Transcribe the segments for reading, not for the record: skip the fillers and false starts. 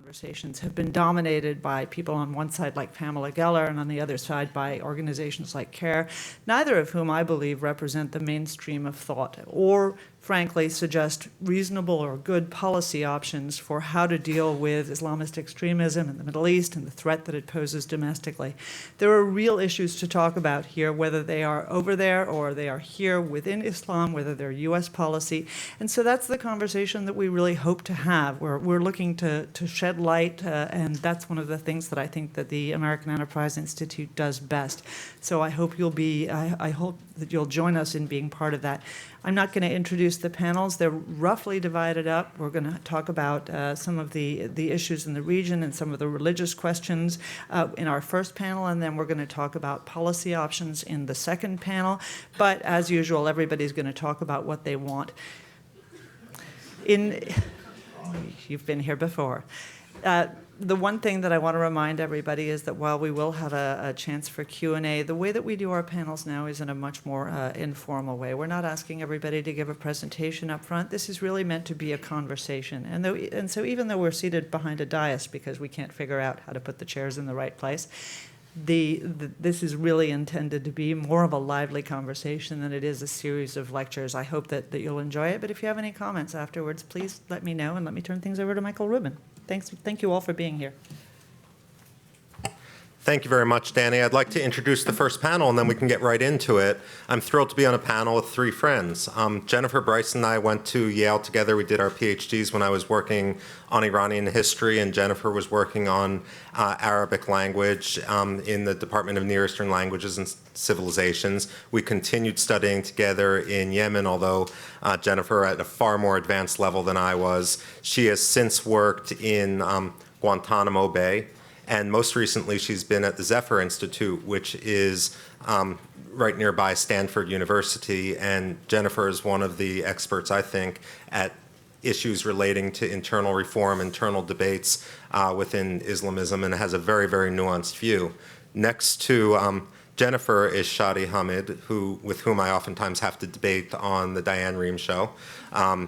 conversations have been dominated by people on one side like Pamela Geller and on the other side by organizations like CARE, neither of whom I believe represent the mainstream of thought or, frankly, suggest reasonable or good policy options for how to deal with Islamist extremism in the Middle East and the threat that it poses domestically. There are real issues to talk about here, whether they are over there or they are here within Islam, whether they're U.S. policy. And so that's the conversation that we really hope to have. We're looking to shed light, and that's one of the things that I think that the American Enterprise Institute does best. So I hope I hope that you'll join us in being part of that. I'm not going to introduce the panels. They're roughly divided up. We're going to talk about some of the issues in the region and some of the religious questions in our first panel, and then we're going to talk about policy options in the second panel. But as usual, everybody's going to talk about what they want. You've been here before. The one thing that I want to remind everybody is that while we will have a chance for Q&A, the way that we do our panels now is in a much more informal way. We're not asking everybody to give a presentation up front. This is really meant to be a conversation. And so even though we're seated behind a dais because we can't figure out how to put the chairs in the right place, this is really intended to be more of a lively conversation than it is a series of lectures. I hope that you'll enjoy it. But if you have any comments afterwards, please let me know and let me turn things over to Michael Rubin. Thank you all for being here. Thank you very much, Danny. I'd like to introduce the first panel, and then we can get right into it. I'm thrilled to be on a panel with three friends. Jennifer Bryce and I went to Yale together. We did our PhDs when I was working on Iranian history, and Jennifer was working on Arabic language in the Department of Near Eastern Languages and Civilizations. We continued studying together in Yemen, although Jennifer at a far more advanced level than I was. She has since worked in Guantanamo Bay. And most recently, she's been at the Zephyr Institute, which is right nearby Stanford University. And Jennifer is one of the experts, I think, at issues relating to internal reform, internal debates within Islamism, and has a very, very nuanced view. Next to Jennifer is Shadi Hamid, with whom I oftentimes have to debate on the Diane Rehm show.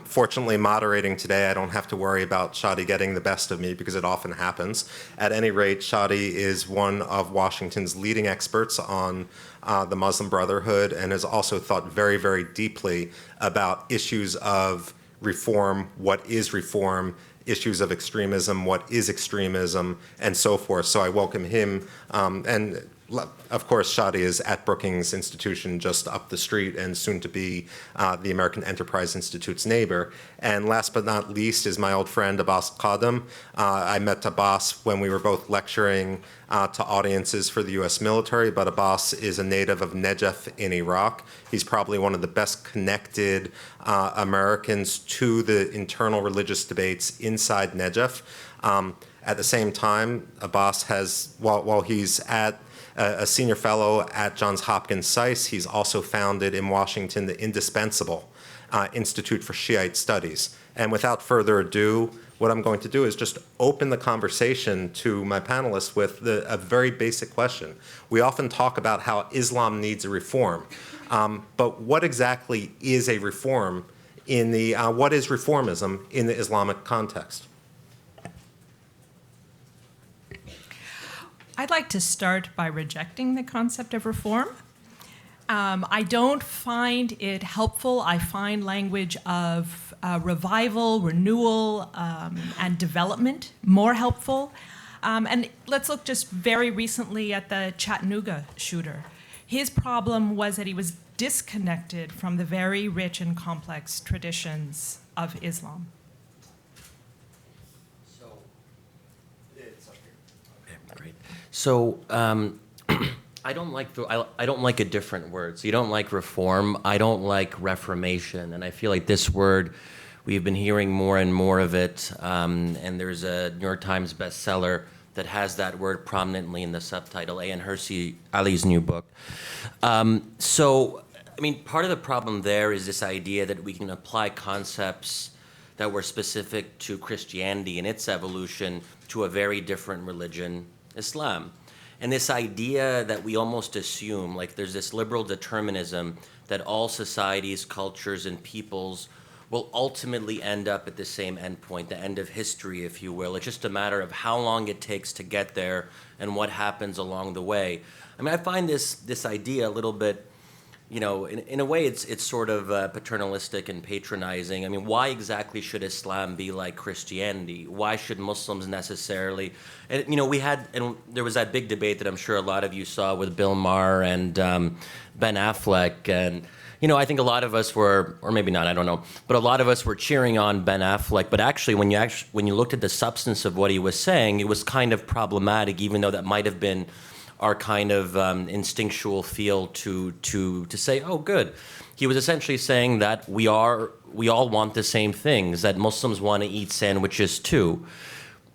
Fortunately, moderating today, I don't have to worry about Shadi getting the best of me because it often happens. At any rate, Shadi is one of Washington's leading experts on the Muslim Brotherhood and has also thought very, very deeply about issues of reform, what is reform, issues of extremism, what is extremism, and so forth. So I welcome him. And of course, Shadi is at Brookings Institution just up the street and soon to be the American Enterprise Institute's neighbor. And last but not least is my old friend Abbas Qadem. I met Abbas when we were both lecturing to audiences for the U.S. military, but Abbas is a native of Najaf in Iraq. He's probably one of the best connected Americans to the internal religious debates inside Najaf. At the same time, Abbas has, while he's a senior fellow at Johns Hopkins SAIS, he's also founded in Washington the indispensable Institute for Shiite Studies. And without further ado, what I'm going to do is just open the conversation to my panelists with a very basic question. We often talk about how Islam needs a reform, but what exactly is a reform what is reformism in the Islamic context? I'd like to start by rejecting the concept of reform. I don't find it helpful. I find language of revival, renewal, and development more helpful. And let's look just very recently at the Chattanooga shooter. His problem was that he was disconnected from the very rich and complex traditions of Islam. So I don't like a different word. So you don't like reform. I don't like reformation. And I feel like this word, we've been hearing more and more of it. And there's a New York Times bestseller that has that word prominently in the subtitle, Ayaan Hirsi Ali's new book. So, I mean, part of the problem there is this idea that we can apply concepts that were specific to Christianity and its evolution to a very different religion, Islam. And this idea that we almost assume, like there's this liberal determinism that all societies, cultures, and peoples will ultimately end up at the same endpoint, the end of history, if you will. It's just a matter of how long it takes to get there and what happens along the way. I mean, I find this idea a little bit, you know, in a way it's sort of paternalistic and patronizing. I mean, why exactly should Islam be like Christianity? Why should Muslims necessarily? And, you know, there was that big debate that I'm sure a lot of you saw with Bill Maher and Ben Affleck. And, you know, I think a lot of us were, or maybe not, I don't know, but a lot of us were cheering on Ben Affleck. But actually, when you looked at the substance of what he was saying, it was kind of problematic, even though that might have been our kind of instinctual feel to say, oh, good. He was essentially saying that we all want the same things, that Muslims want to eat sandwiches too.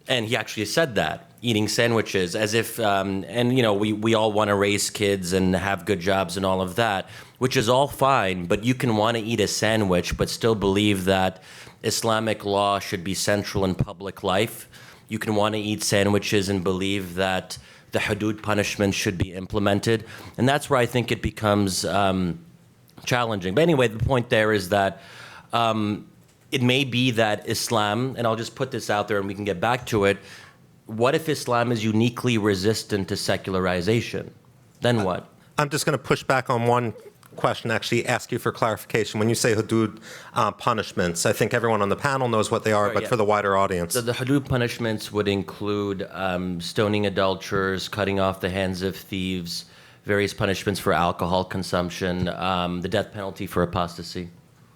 And he actually said that, eating sandwiches, as if, and you know, we all want to raise kids and have good jobs and all of that, which is all fine, but you can want to eat a sandwich but still believe that Islamic law should be central in public life. You can want to eat sandwiches and believe that the hudud punishment should be implemented. And that's where I think it becomes challenging. But anyway, the point there is that it may be that Islam, and I'll just put this out there and we can get back to it, what if Islam is uniquely resistant to secularization? Then what? I'm just going to push back on one question, actually ask you for clarification. When you say hudud punishments, I think everyone on the panel knows what they are, but for the wider audience. So the hudud punishments would include stoning adulterers, cutting off the hands of thieves, various punishments for alcohol consumption, the death penalty for apostasy.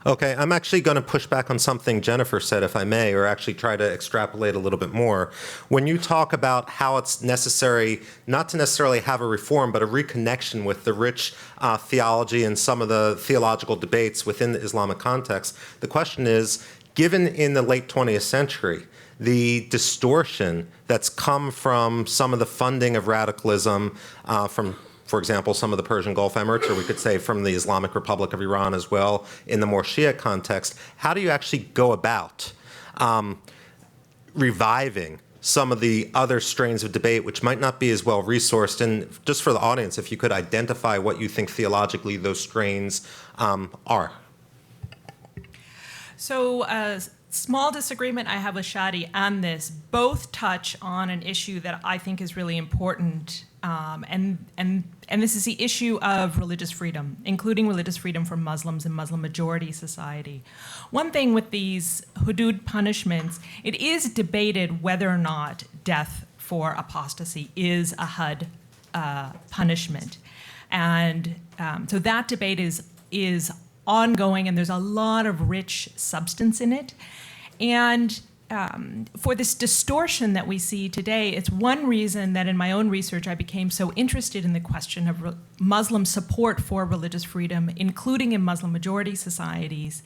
Okay, I'm actually going to push back on something Jennifer said, if I may, or actually try to extrapolate a little bit more. When you talk about how it's necessary not to necessarily have a reform, but a reconnection with the rich theology and some of the theological debates within the Islamic context, the question is, given in the late 20th century, the distortion that's come from some of the funding of radicalism from, for example, some of the Persian Gulf Emirates, or we could say from the Islamic Republic of Iran as well, in the more Shia context, how do you actually go about reviving some of the other strains of debate which might not be as well resourced? And just for the audience, if you could identify what you think theologically those strains are. So small disagreement I have with Shadi on this. Both touch on an issue that I think is really important, and this is the issue of religious freedom, including religious freedom for Muslims in Muslim-majority society. One thing with these hudud punishments, it is debated whether or not death for apostasy is a HUD punishment. And so that debate is ongoing, and there's a lot of rich substance in it. And for this distortion that we see today, it's one reason that in my own research I became so interested in the question of Muslim support for religious freedom, including in Muslim-majority societies,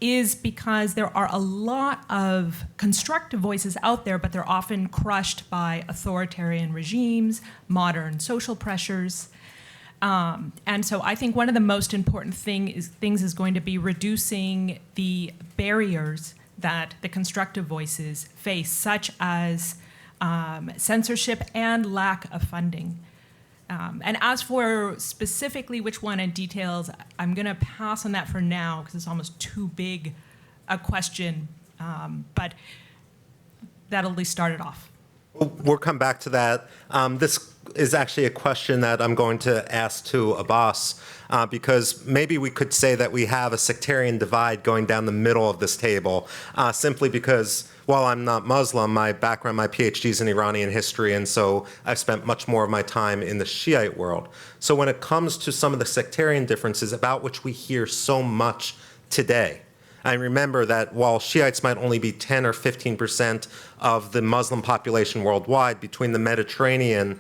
is because there are a lot of constructive voices out there, but they're often crushed by authoritarian regimes, modern social pressures. And so I think one of the most important things is going to be reducing the barriers that the constructive voices face, such as censorship and lack of funding. And as for specifically which one in details, I'm going to pass on that for now because it's almost too big a question, but that'll at least start it off. We'll come back to that. This is actually a question that I'm going to ask to Abbas, because maybe we could say that we have a sectarian divide going down the middle of this table, simply because, while I'm not Muslim, my background, my PhD is in Iranian history, and so I've spent much more of my time in the Shiite world. So when it comes to some of the sectarian differences about which we hear so much today, I remember that while Shiites might only be 10 or 15% of the Muslim population worldwide, between the Mediterranean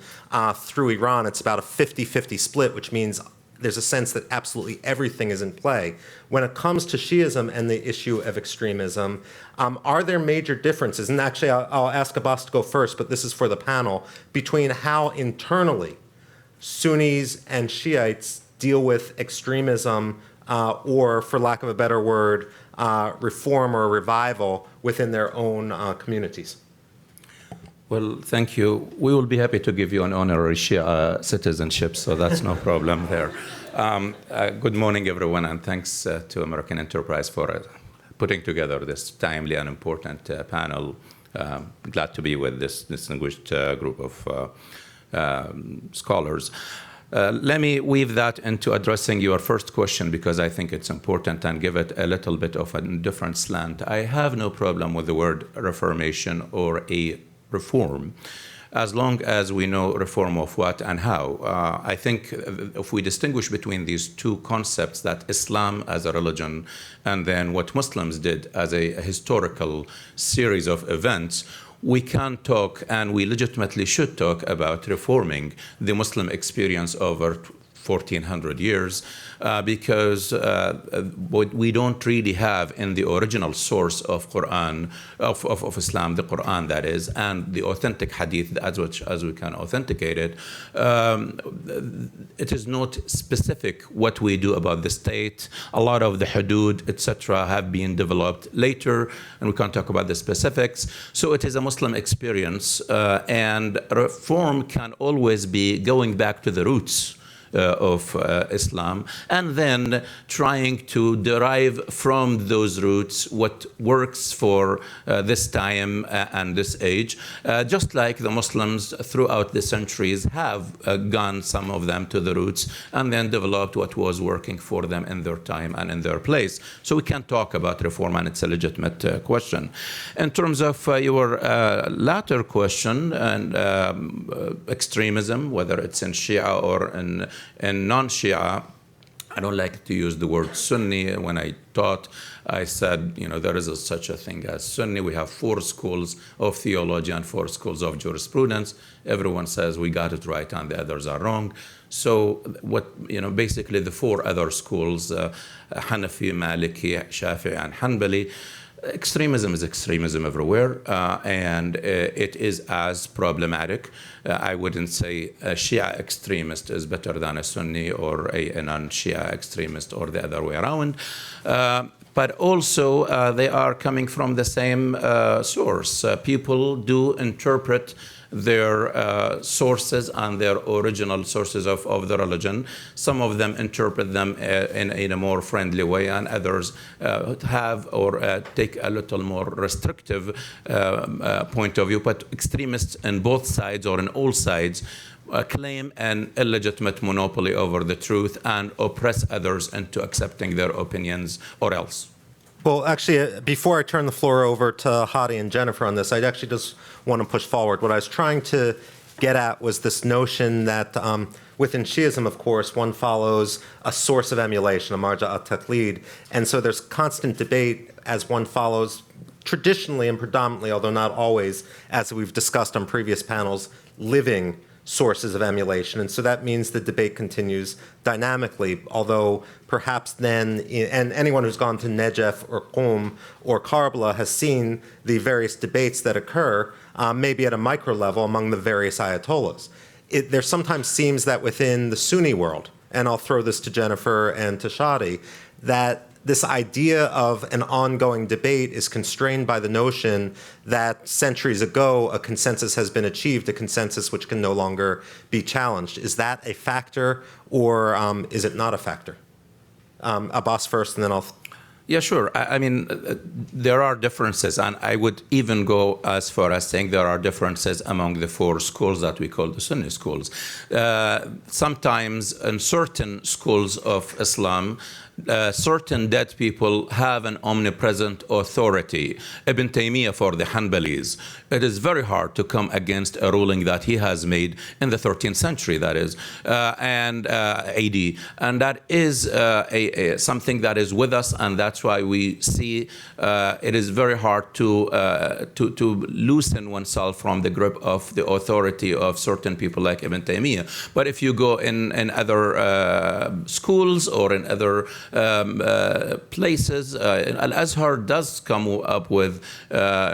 through Iran, it's about a 50-50 split, which means there's a sense that absolutely everything is in play. When it comes to Shiism and the issue of extremism, are there major differences? And actually, I'll ask Abbas to go first, but this is for the panel, between how internally Sunnis and Shiites deal with extremism, or, for lack of a better word, reform or revival within their own communities. Well, thank you. We will be happy to give you an honorary citizenship, so that's no problem there. Good morning, everyone, and thanks to American Enterprise for putting together this timely and important panel. Glad to be with this distinguished group of scholars. Let me weave that into addressing your first question, because I think it's important, and give it a little bit of a different slant. I have no problem with the word reformation or a reform, as long as we know reform of what and how. I think if we distinguish between these two concepts, that Islam as a religion and then what Muslims did as a historical series of events, we can talk, and we legitimately should talk, about reforming the Muslim experience over 1400 years, because what we don't really have in the original source of Quran, of Islam, the Quran that is, and the authentic hadith as we can authenticate it, it is not specific what we do about the state. A lot of the hudud, etc., have been developed later, and we can't talk about the specifics. So it is a Muslim experience, and reform can always be going back to the roots of Islam, and then trying to derive from those roots what works for this time and this age, just like the Muslims throughout the centuries have gone, some of them, to the roots and then developed what was working for them in their time and in their place. So we can talk about reform, and it's a legitimate question. In terms of your latter question, and extremism, whether it's in Shia or in non-Shia, I don't like to use the word Sunni. When I taught, I said, there is such a thing as Sunni. We have 4 schools of theology and 4 schools of jurisprudence. Everyone says we got it right and the others are wrong. So basically the 4 other schools, Hanafi, Maliki, Shafi'i, and Hanbali, extremism is extremism everywhere, and it is as problematic. I wouldn't say a Shia extremist is better than a Sunni, or a non-Shia extremist, or the other way around. But also, they are coming from the same source. People do interpret their sources and their original sources of the religion. Some of them interpret them in a more friendly way, and others have or take a little more restrictive point of view. But extremists on both sides, or on all sides, claim an illegitimate monopoly over the truth and oppress others into accepting their opinions, or else. Well, actually, before I turn the floor over to Hadi and Jennifer on this, I actually just want to push forward. What I was trying to get at was this notion that within Shiism, of course, one follows a source of emulation, a marja at-taqlid, and so there's constant debate as one follows traditionally and predominantly, although not always, as we've discussed on previous panels, living sources of emulation. And so that means the debate continues dynamically, although perhaps then, and anyone who's gone to Najaf or Qom or Karbala has seen the various debates that occur, maybe at a micro level among the various ayatollahs. There sometimes seems that within the Sunni world, and I'll throw this to Jennifer and to Shadi, that this idea of an ongoing debate is constrained by the notion that centuries ago a consensus has been achieved, a consensus which can no longer be challenged. Is that a factor, or is it not a factor? Abbas first, and then I'll... Yeah, sure. I mean, there are differences, and I would even go as far as saying there are differences among the 4 schools that we call the Sunni schools. Sometimes in certain schools of Islam, certain dead people have an omnipresent authority. Ibn Taymiyyah for the Hanbalis, it is very hard to come against a ruling that he has made in the 13th century, that is, and AD. And that is something that is with us, and that's why we see it is very hard to loosen oneself from the grip of the authority of certain people like Ibn Taymiyyah. But if you go in other schools or in other places, Al-Azhar does come up with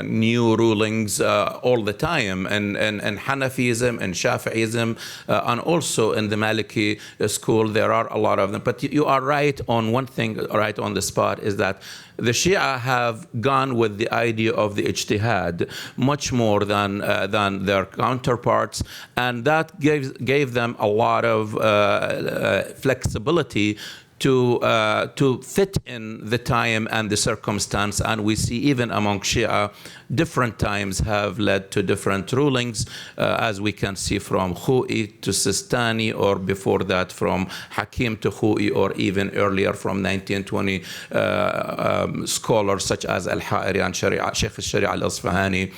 new rulings all the time, and Hanafism and Shafi'ism, and also in the Maliki school, there are a lot of them. But you are right on one thing, right on the spot, is that the Shia have gone with the idea of the ijtihad much more than their counterparts, and that gave them a lot of flexibility to fit in the time and the circumstance. And we see even among Shia, different times have led to different rulings, as we can see from Khou'i to Sistani, or before that from Hakim to Khou'i, or even earlier from 1920 scholars such as Al-Ha'iri and Sheikh al-Sharia al-Isfahani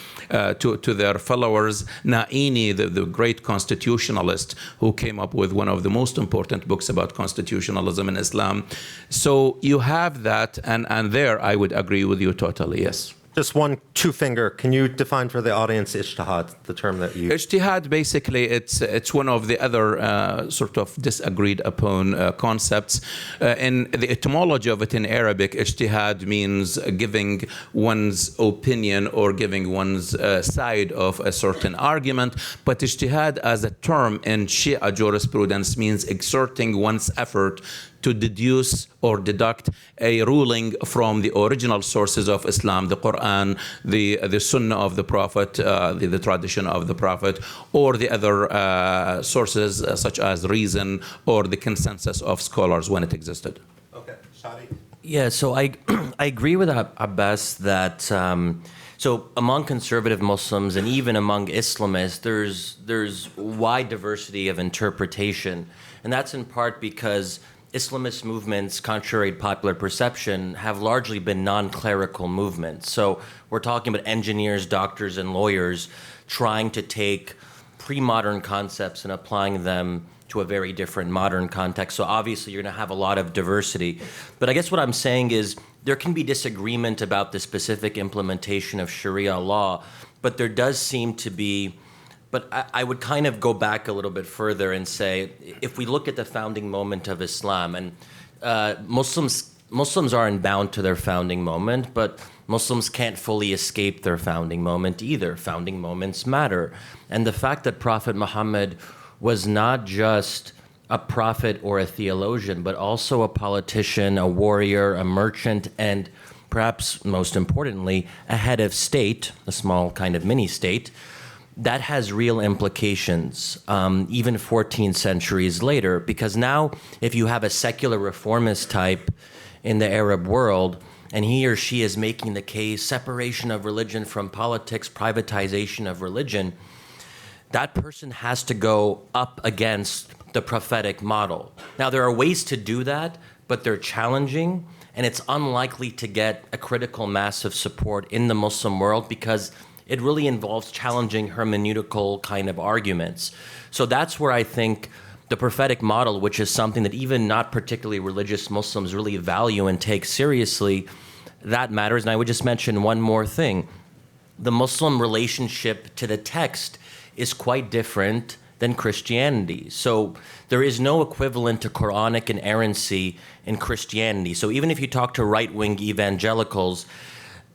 to their followers. Na'ini, the great constitutionalist who came up with one of the most important books about constitutionalism in Islam. So you have that, and there I would agree with you totally, yes. Just one two-finger. Can you define for the audience ijtihad, the term that you... Ijtihad, basically, it's one of the other sort of disagreed upon concepts. In the etymology of it in Arabic, ijtihad means giving one's opinion or giving one's side of a certain argument. But ijtihad as a term in Shia jurisprudence means exerting one's effort to deduce or deduct a ruling from the original sources of Islam, the Quran, the Sunnah of the Prophet, the tradition of the Prophet, or the other sources such as reason or the consensus of scholars when it existed. Okay, Shadi? Yeah, so I agree with Abbas that so among conservative Muslims and even among Islamists, there's wide diversity of interpretation, and that's in part because Islamist movements, contrary to popular perception, have largely been non-clerical movements. So we're talking about engineers, doctors, and lawyers trying to take pre-modern concepts and applying them to a very different modern context. So obviously you're going to have a lot of diversity. But I guess what I'm saying is there can be disagreement about the specific implementation of Sharia law, but there does seem to be... But I would kind of go back a little bit further and say, if we look at the founding moment of Islam, and Muslims aren't bound to their founding moment, but Muslims can't fully escape their founding moment either. Founding moments matter. And the fact that Prophet Muhammad was not just a prophet or a theologian, but also a politician, a warrior, a merchant, and perhaps most importantly, a head of state, a small kind of mini-state, that has real implications, even 14 centuries later, because now if you have a secular reformist type in the Arab world, and he or she is making the case, separation of religion from politics, privatization of religion, that person has to go up against the prophetic model. Now, there are ways to do that, but they're challenging, and it's unlikely to get a critical mass of support in the Muslim world because it really involves challenging hermeneutical kind of arguments. So that's where I think the prophetic model, which is something that even not particularly religious Muslims really value and take seriously, that matters. And I would just mention one more thing. The Muslim relationship to the text is quite different than Christianity. So there is no equivalent to Quranic inerrancy in Christianity. So even if you talk to right-wing evangelicals,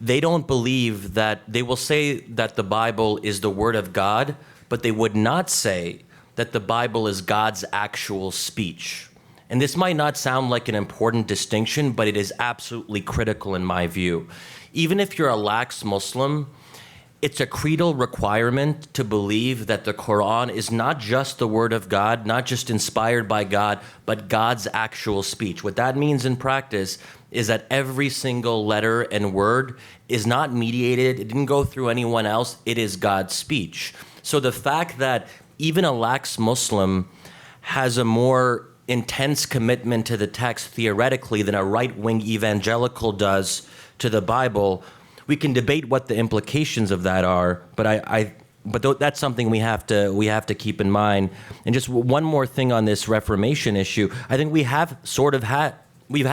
they don't believe that, they will say that the Bible is the word of God, but they would not say that the Bible is God's actual speech. And this might not sound like an important distinction, but it is absolutely critical in my view. Even if you're a lax Muslim, it's a creedal requirement to believe that the Quran is not just the word of God, not just inspired by God, but God's actual speech. What that means in practice is that every single letter and word is not mediated, it didn't go through anyone else, it is God's speech. So the fact that even a lax Muslim has a more intense commitment to the text theoretically than a right-wing evangelical does to the Bible, we can debate what the implications of that are, but that's something we have to keep in mind. And just one more thing on this Reformation issue, I think we've had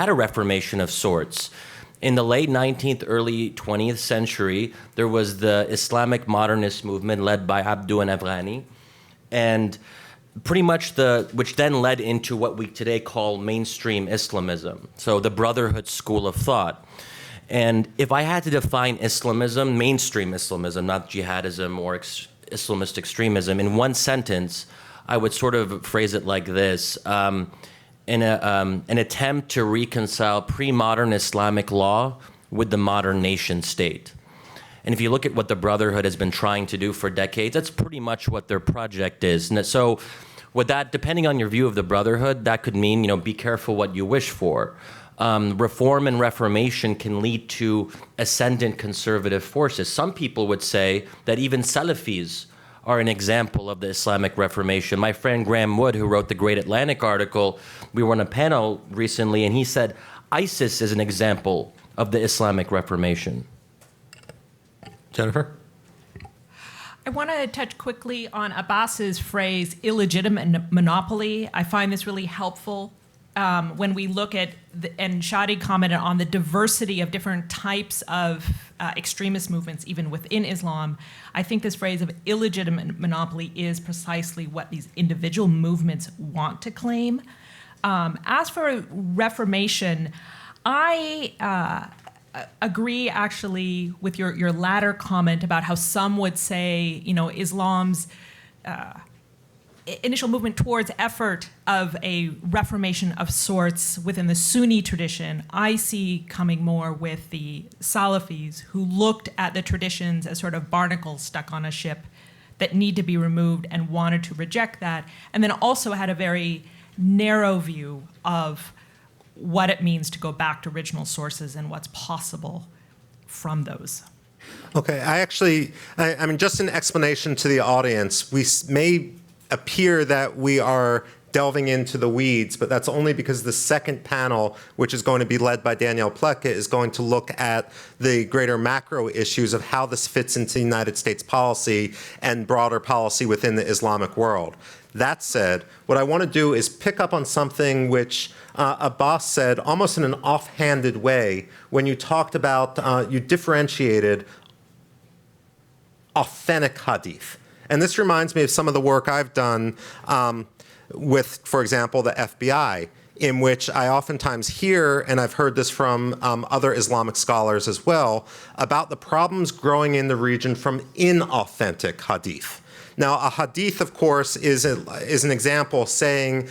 a Reformation of sorts. In the late 19th, early 20th century, there was the Islamic modernist movement led by Abdou and Afghani, and pretty much which then led into what we today call mainstream Islamism, so the Brotherhood school of thought. And if I had to define Islamism, mainstream Islamism, not jihadism or Islamist extremism, in one sentence, I would sort of phrase it like this. An attempt to reconcile pre-modern Islamic law with the modern nation state. And if you look at what the Brotherhood has been trying to do for decades, that's pretty much what their project is. And so Would that, depending on your view of the brotherhood, that could mean, be careful what you wish for. Reform and reformation can lead to ascendant conservative forces. Some people would say that even Salafis are an example of the Islamic Reformation. My friend Graham Wood, who wrote the Great Atlantic article, we were on a panel recently, and he said ISIS is an example of the Islamic Reformation. Jennifer? I want to touch quickly on Abbas's phrase, illegitimate monopoly. I find this really helpful when we look at, and Shadi commented on the diversity of different types of extremist movements, even within Islam. I think this phrase of illegitimate monopoly is precisely what these individual movements want to claim. As for reformation, I agree actually with your latter comment about how some would say, Islam's initial movement towards effort of a reformation of sorts within the Sunni tradition, I see coming more with the Salafis, who looked at the traditions as sort of barnacles stuck on a ship that need to be removed and wanted to reject that, and then also had a very narrow view of what it means to go back to original sources and what's possible from those. Okay, I mean, just an explanation to the audience, we may appear that we are delving into the weeds, but that's only because the second panel, which is going to be led by Danielle Pleka, is going to look at the greater macro issues of how this fits into United States policy and broader policy within the Islamic world. That said, what I want to do is pick up on something which Abbas said almost in an offhanded way when you talked about, you differentiated authentic hadith. And this reminds me of some of the work I've done with, for example, the FBI, in which I oftentimes hear, and I've heard this from other Islamic scholars as well, about the problems growing in the region from inauthentic hadith. Now, a hadith, of course, is an example saying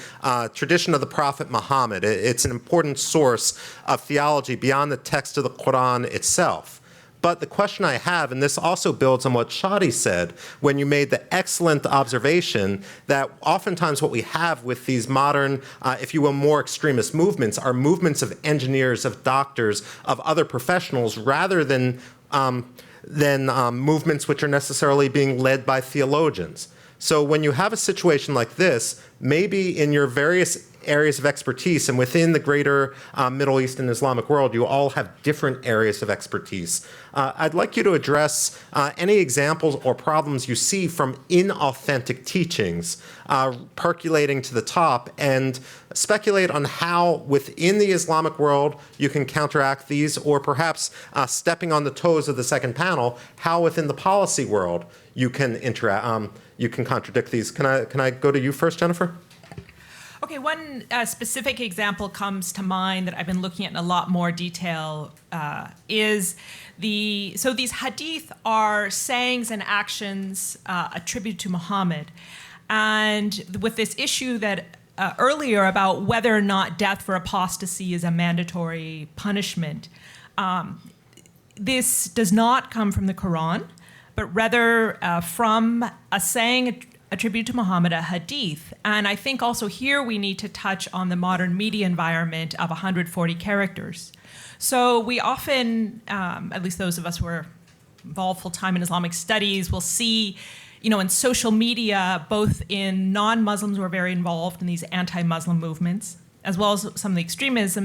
tradition of the Prophet Muhammad. It's an important source of theology beyond the text of the Quran itself. But the question I have, and this also builds on what Shadi said when you made the excellent observation that oftentimes what we have with these modern, if you will, more extremist movements are movements of engineers, of doctors, of other professionals, rather than movements which are necessarily being led by theologians. So when you have a situation like this, maybe in your various areas of expertise and within the greater Middle East and Islamic world, you all have different areas of expertise. I'd like you to address any examples or problems you see from inauthentic teachings percolating to the top and speculate on how within the Islamic world you can counteract these, or perhaps stepping on the toes of the second panel, how within the policy world you can you can contradict these. Can I go to you first, Jennifer? Okay, one specific example comes to mind that I've been looking at in a lot more detail is so these hadith are sayings and actions attributed to Muhammad. And with this issue that earlier about whether or not death for apostasy is a mandatory punishment, this does not come from the Quran, but rather from a saying attributed to Muhammad, a hadith. And I think also here we need to touch on the modern media environment of 140 characters. So we often, at least those of us who are involved full-time in Islamic studies, will see, in social media, both in non-Muslims who are very involved in these anti-Muslim movements, as well as some of the extremists,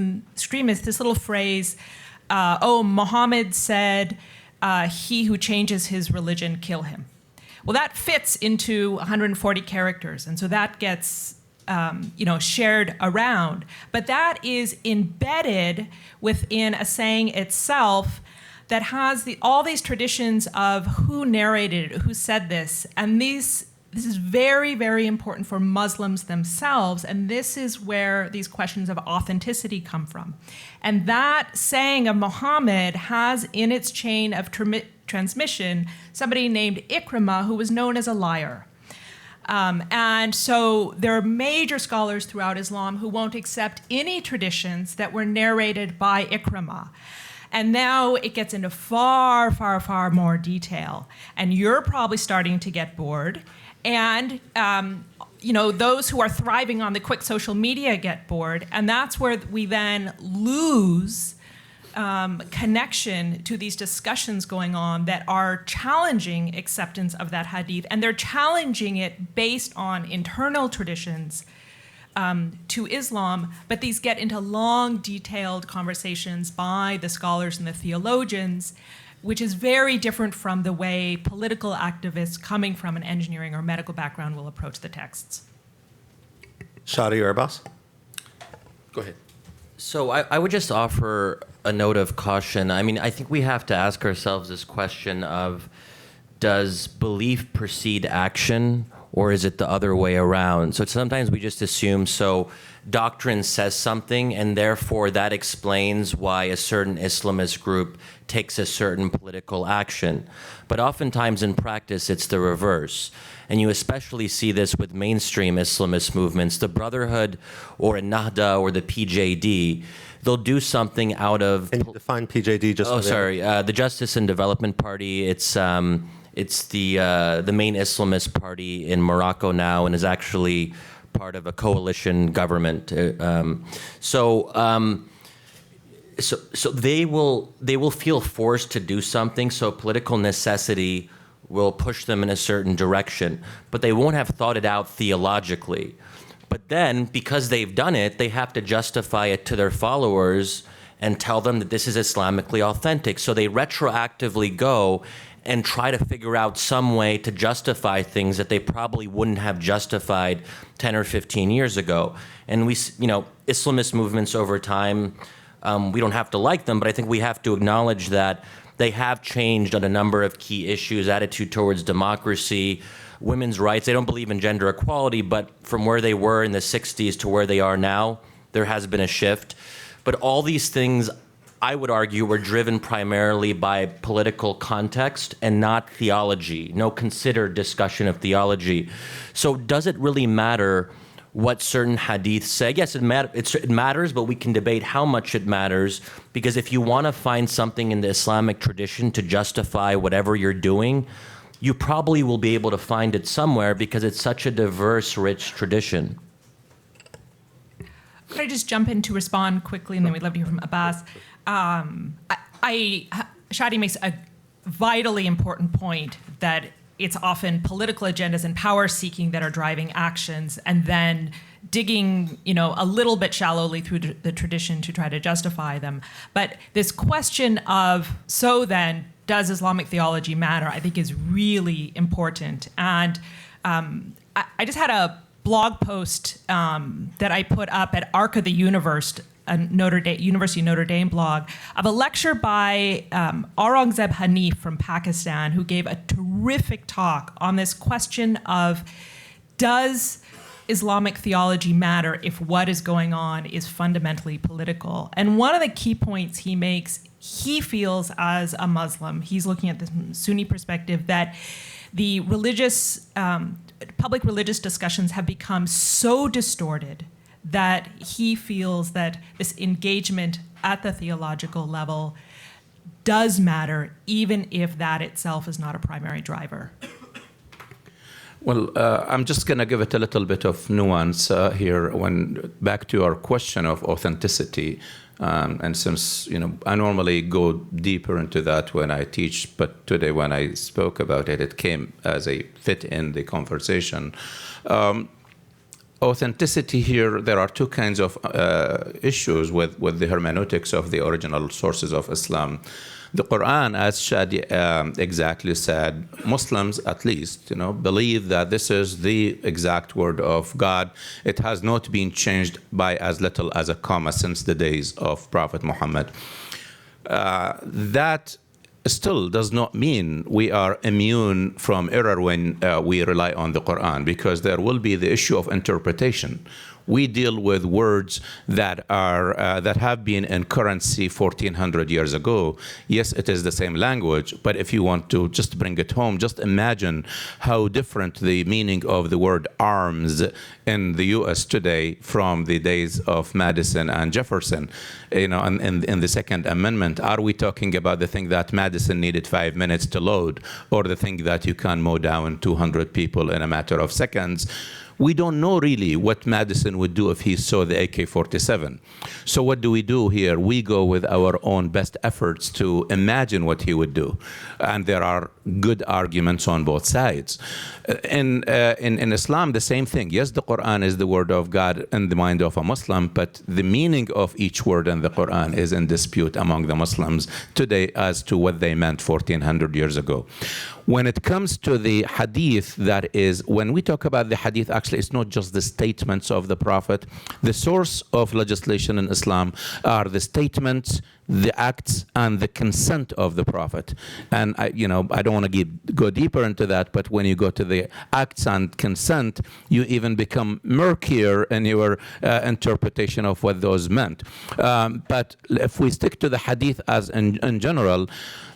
this little phrase, Muhammad said, he who changes his religion, kill him. Well, that fits into 140 characters, and so that gets shared around. But that is embedded within a saying itself that has all these traditions of who narrated it, who said this, and this is very, very important for Muslims themselves, and this is where these questions of authenticity come from. And that saying of Muhammad has in its chain of transmission somebody named Ikrimah, who was known as a liar. And so there are major scholars throughout Islam who won't accept any traditions that were narrated by Ikrimah. And now it gets into far, far, far more detail. And you're probably starting to get bored. And those who are thriving on the quick social media get bored, and that's where we then lose connection to these discussions going on that are challenging acceptance of that hadith, and they're challenging it based on internal traditions to Islam, but these get into long, detailed conversations by the scholars and the theologians, which is very different from the way political activists coming from an engineering or medical background will approach the texts. Shadi or Abbas? Go ahead. So I would just offer a note of caution. I mean, I think we have to ask ourselves this question of, does belief precede action, or is it the other way around? So sometimes we just assume, so doctrine says something, and therefore that explains why a certain Islamist group takes a certain political action. But oftentimes in practice, it's the reverse. And you especially see this with mainstream Islamist movements, the Brotherhood or Nahda or the PJD. They'll do something out of... Can you define PJD just Oh, sorry. The Justice and Development Party. It's the main Islamist party in Morocco now, and is actually part of a coalition government. So they will feel forced to do something. So political necessity will push them in a certain direction, but they won't have thought it out theologically. But then, because they've done it, they have to justify it to their followers and tell them that this is Islamically authentic. So they retroactively go and try to figure out some way to justify things that they probably wouldn't have justified 10 or 15 years ago. And Islamist movements over time, we don't have to like them, but I think we have to acknowledge that they have changed on a number of key issues: attitude towards democracy, women's rights. They don't believe in gender equality, but from where they were in the 60s to where they are now, there has been a shift. But all these things, I would argue, were driven primarily by political context and not theology, no considered discussion of theology. So does it really matter what certain hadiths say? Yes, it matters, but we can debate how much it matters, because if you want to find something in the Islamic tradition to justify whatever you're doing, you probably will be able to find it somewhere, because it's such a diverse, rich tradition. Could I just jump in to respond quickly, and then we'd love to hear from Abbas? Shadi makes a vitally important point that it's often political agendas and power seeking that are driving actions, and then digging, a little bit shallowly through the tradition to try to justify them. But this question of, so then, does Islamic theology matter, I think is really important. And I just had a blog post that I put up at Arc of the Universe, a University of Notre Dame blog, of a lecture by Aurangzeb Hanif from Pakistan, who gave a terrific talk on this question of, does Islamic theology matter if what is going on is fundamentally political? And one of the key points he makes, he feels as a Muslim, he's looking at this Sunni perspective, that the public religious discussions have become so distorted that he feels that this engagement at the theological level does matter, even if that itself is not a primary driver. Well, I'm just going to give it a little bit of nuance here. Back to our question of authenticity, and since I normally go deeper into that when I teach, but today when I spoke about it, it came as a fit in the conversation. Authenticity here, there are two kinds of issues with the hermeneutics of the original sources of Islam. The Quran, as Shadi exactly said, Muslims at least, believe that this is the exact word of God. It has not been changed by as little as a comma since the days of Prophet Muhammad. That still does not mean we are immune from error when we rely on the Quran, because there will be the issue of interpretation. We deal with words that have been in currency 1400 years ago. Yes, it is the same language, but if you want to just bring it home, just imagine how different the meaning of the word arms in the U.S. today from the days of Madison and Jefferson. And in the Second Amendment, are we talking about the thing that Madison needed 5 minutes to load, or the thing that you can mow down 200 people in a matter of seconds? we don't know really what Madison would do if he saw the AK-47. So what do we do here? We go with our own best efforts to imagine what he would do. And there are good arguments on both sides. In Islam, the same thing. Yes, the Quran is the word of God in the mind of a Muslim, but the meaning of each word in the Quran is in dispute among the Muslims today as to what they meant 1400 years ago. When it comes to the hadith, that is, when we talk about the hadith, actually, it's not just the statements of the Prophet. The source of legislation in Islam are the statements, the acts, and the consent of the Prophet. And I don't want to go deeper into that, but when you go to the acts and consent, you even become murkier in your interpretation of what those meant. But if we stick to the hadith as in general,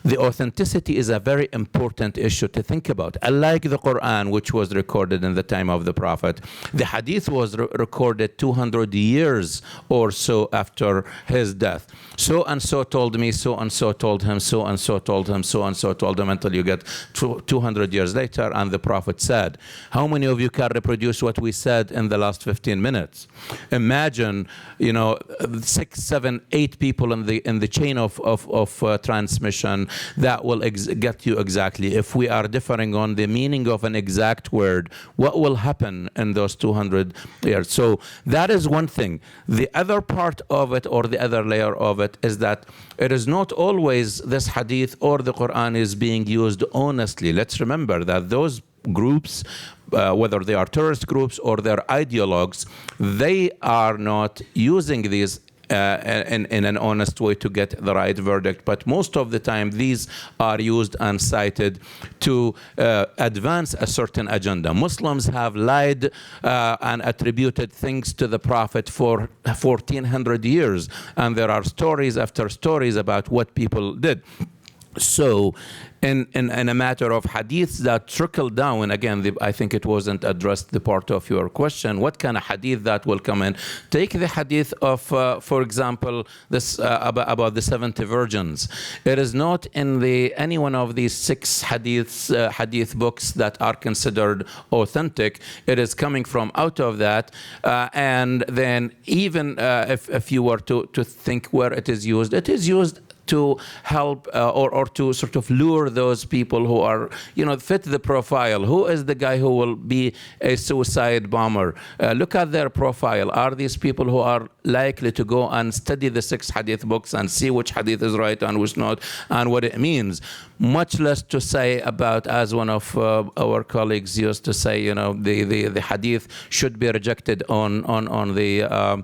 the authenticity is a very important issue to think about. Unlike the Quran, which was recorded in the time of the Prophet, the hadith was recorded 200 years or so after his death. So and so told me, so and so told him, so and so told him, so and so told him, until you get 200 years later, and the Prophet said. How many of you can reproduce what we said in the last 15 minutes? Imagine, 6, 7, 8 people in the chain of transmission that will get you exactly. If we are differing on the meaning of an exact word, what will happen in those 200 years? So that is one thing. The other part of it, or the other layer of it, is that it is not always this hadith or the Quran is being used honestly. Let's remember that those groups, whether they are terrorist groups or their ideologues, they are not using these in an honest way to get the right verdict. But most of the time, these are used and cited to advance a certain agenda. Muslims have lied and attributed things to the Prophet for 1400 years. And there are stories after stories about what people did. So in a matter of hadiths that trickle down, again, I think it wasn't addressed, the part of your question, what kind of hadith that will come in? Take the hadith of, for example, this about the 70 virgins. It is not in any one of these 6 hadith books that are considered authentic. It is coming from out of that. And then even if you were to think where it is used to help or to sort of lure those people who are, fit the profile. Who is the guy who will be a suicide bomber? Look at their profile. Are these people who are likely to go and study the 6 hadith books and see which hadith is right and which not, and what it means? Much less to say about, as one of our colleagues used to say, the hadith should be rejected on the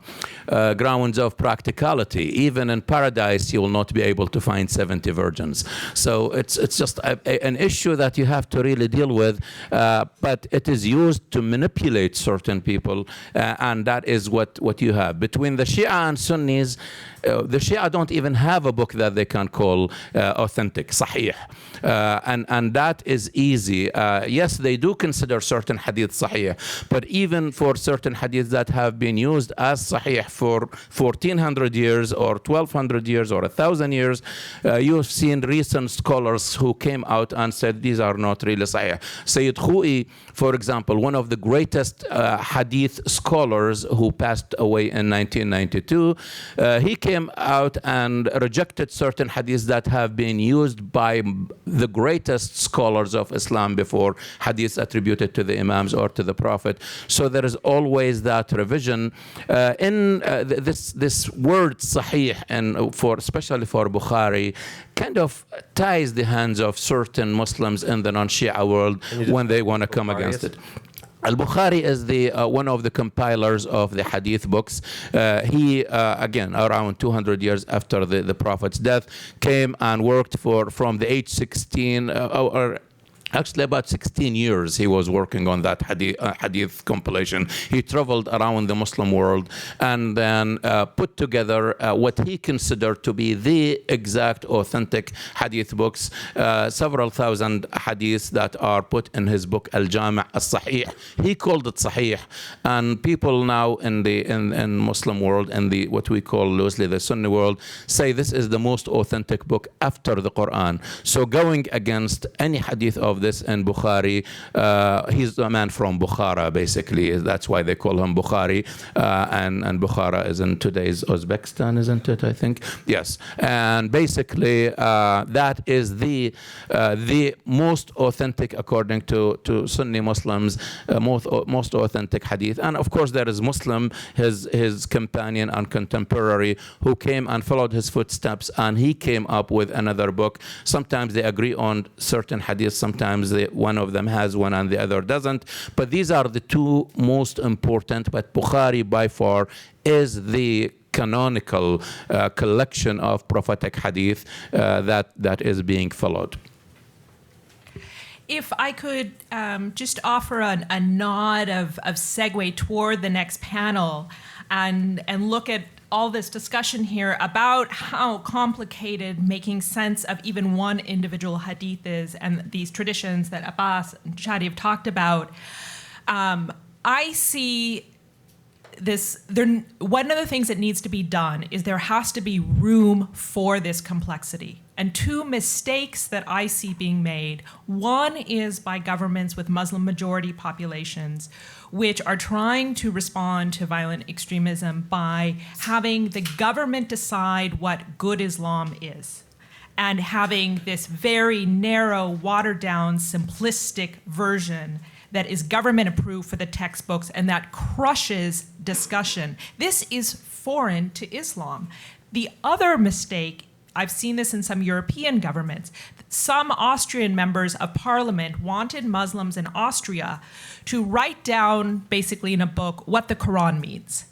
grounds of practicality. Even in paradise, you will not be able to find 70 virgins. So it's just an issue that you have to really deal with, but it is used to manipulate certain people, and that is what you have. Between the Shia and Sunnis, the Shia don't even have a book that they can call authentic, sahih. And that is easy. Yes, they do consider certain hadith sahih, but even for certain hadiths that have been used as sahih for 1400 years or 1200 years or 1000 years, you've seen recent scholars who came out and said these are not really sahih. Sayyid Khou'i, for example, one of the greatest hadith scholars who passed away in 1992, he came out and rejected certain hadiths that have been used by the greatest scholars of Islam before, hadiths attributed to the Imams or to the Prophet. So there is always that revision. This word sahih, and especially for Bukhari, kind of ties the hands of certain Muslims in the non-Shia world when they want to come against it. Al-Bukhari is one of the compilers of the hadith books. He, again, around 200 years after the Prophet's death, came and worked from the age 16, actually about 16 years he was working on that hadith compilation. He traveled around the Muslim world and then put together what he considered to be the exact authentic hadith books, several thousand hadiths that are put in his book Al-Jami' As-Sahih. He called it Sahih, and people now in Muslim world, in the what we call loosely the Sunni world, say this is the most authentic book after the Quran. So going against any hadith of of this in Bukhari. He's a man from Bukhara, basically. That's why they call him Bukhari. And Bukhara is in today's Uzbekistan, isn't it, I think? Yes. And basically, that is the most authentic, according to Sunni Muslims, most authentic hadith. And of course, there is Muslim, his companion and contemporary, who came and followed his footsteps, and he came up with another book. Sometimes they agree on certain hadiths, sometimes one of them has one and the other doesn't. But these are the two most important. But Bukhari, by far, is the canonical collection of prophetic hadith that is being followed. If I could just offer a nod of segue toward the next panel and look at all this discussion here about how complicated making sense of even one individual hadith is and these traditions that Abbas and Shadi have talked about, I see this. One of the things that needs to be done is there has to be room for this complexity. And two mistakes that I see being made. One is by governments with Muslim majority populations, which are trying to respond to violent extremism by having the government decide what good Islam is, and having this very narrow, watered-down, simplistic version that is government approved for the textbooks and that crushes discussion. This is foreign to Islam. The other mistake, I've seen this in some European governments. Some Austrian members of parliament wanted Muslims in Austria to write down, basically in a book, what the Quran means.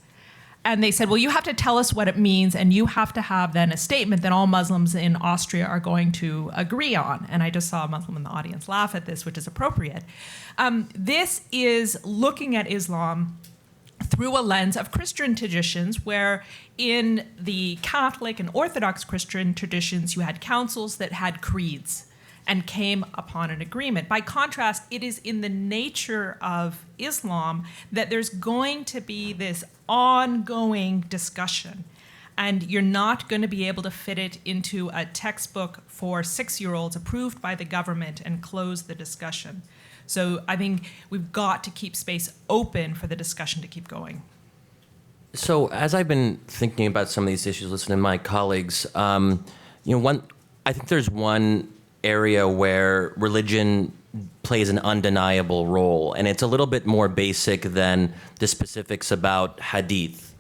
And they said, well, you have to tell us what it means, and you have to have then a statement that all Muslims in Austria are going to agree on. And I just saw a Muslim in the audience laugh at this, which is appropriate. This is looking at Islam through a lens of Christian traditions, where in the Catholic and Orthodox Christian traditions, you had councils that had creeds and came upon an agreement. By contrast, it is in the nature of Islam that there's going to be this ongoing discussion, and you're not going to be able to fit it into a textbook for 6-year-olds approved by the government and close the discussion. So I think we've got to keep space open for the discussion to keep going. So as I've been thinking about some of these issues, listening to my colleagues, I think there's one area where religion plays an undeniable role, and it's a little bit more basic than the specifics about hadith.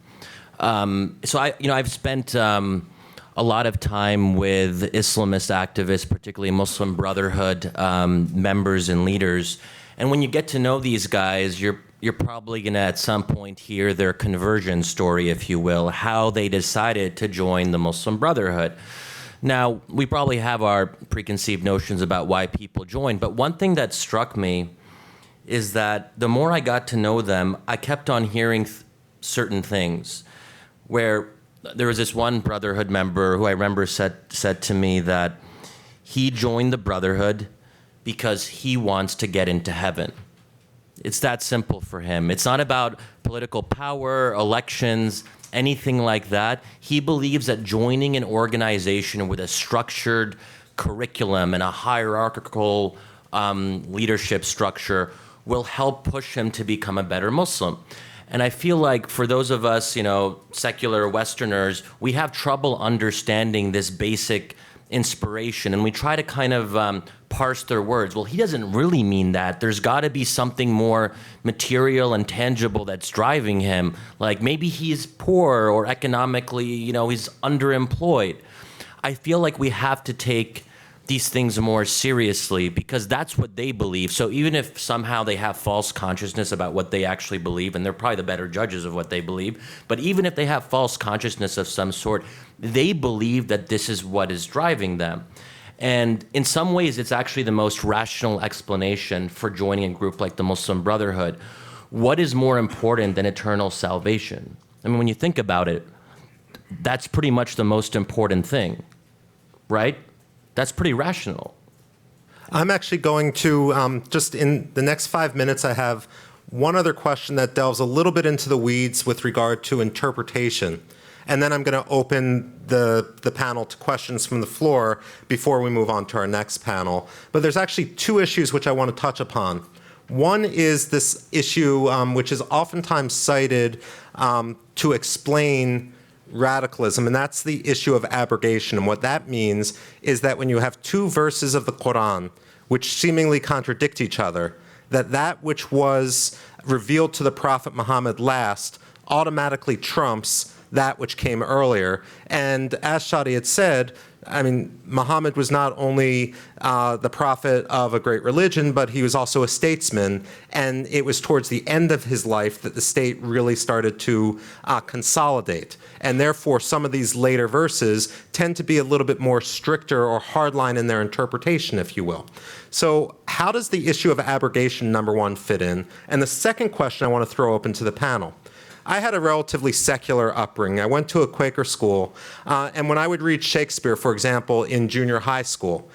So I've spent a lot of time with Islamist activists, particularly Muslim Brotherhood members and leaders. And when you get to know these guys, you're probably going to at some point hear their conversion story, if you will, how they decided to join the Muslim Brotherhood. Now, we probably have our preconceived notions about why people join, but one thing that struck me is that the more I got to know them, I kept on hearing certain things, where there was this one Brotherhood member who I remember said to me that he joined the Brotherhood because he wants to get into heaven. It's that simple for him. It's not about political power, elections, anything like that. He believes that joining an organization with a structured curriculum and a hierarchical leadership structure will help push him to become a better Muslim. And I feel like for those of us, secular Westerners, we have trouble understanding this basic inspiration, and we try to kind of parse their words. Well, he doesn't really mean that. There's got to be something more material and tangible that's driving him. Like maybe he's poor or economically, he's underemployed. I feel like we have to take these things more seriously because that's what they believe. So even if somehow they have false consciousness about what they actually believe, and they're probably the better judges of what they believe, but even if they have false consciousness of some sort, they believe that this is what is driving them. And in some ways, it's actually the most rational explanation for joining a group like the Muslim Brotherhood. What is more important than eternal salvation? I mean, when you think about it, that's pretty much the most important thing, right? That's pretty rational. I'm actually going to, just in the next 5 minutes, I have one other question that delves a little bit into the weeds with regard to interpretation. and then I'm going to open the panel to questions from the floor before we move on to our next panel. But there's actually two issues which I want to touch upon. One is this issue which is oftentimes cited to explain radicalism, and that's the issue of abrogation. And what that means is that when you have two verses of the Quran which seemingly contradict each other, that which was revealed to the Prophet Muhammad last automatically trumps that which came earlier. And as Shadi had said, I mean, Muhammad was not only the prophet of a great religion, but he was also a statesman. And it was towards the end of his life that the state really started to consolidate. And therefore, some of these later verses tend to be a little bit more stricter or hardline in their interpretation, if you will. So how does the issue of abrogation, number one, fit in? And the second question I want to throw open to the panel. I had a relatively secular upbringing. I went to a Quaker school, and when I would read Shakespeare, for example, in junior high school,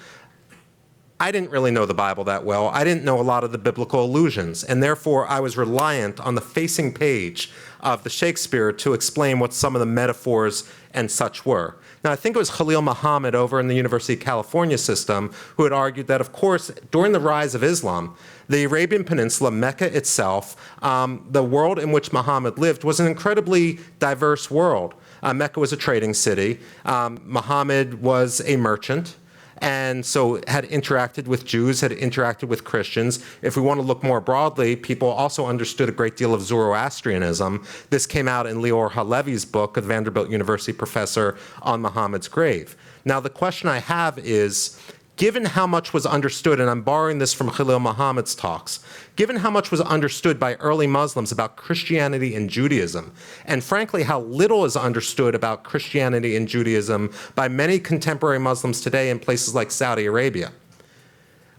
I didn't really know the Bible that well. I didn't know a lot of the biblical allusions, and therefore I was reliant on the facing page of the Shakespeare to explain what some of the metaphors and such were. Now, I think it was Khalil Muhammad over in the University of California system who had argued that, of course, during the rise of Islam, the Arabian Peninsula, Mecca itself, the world in which Muhammad lived was an incredibly diverse world. Mecca was a trading city. Muhammad was a merchant, and so had interacted with Jews, had interacted with Christians. If we want to look more broadly, people also understood a great deal of Zoroastrianism. This came out in Lior Halevi's book, a Vanderbilt University professor, on Muhammad's grave. Now, the question I have is, given how much was understood, and I'm borrowing this from Khalil Muhammad's talks, given how much was understood by early Muslims about Christianity and Judaism, and frankly how little is understood about Christianity and Judaism by many contemporary Muslims today in places like Saudi Arabia,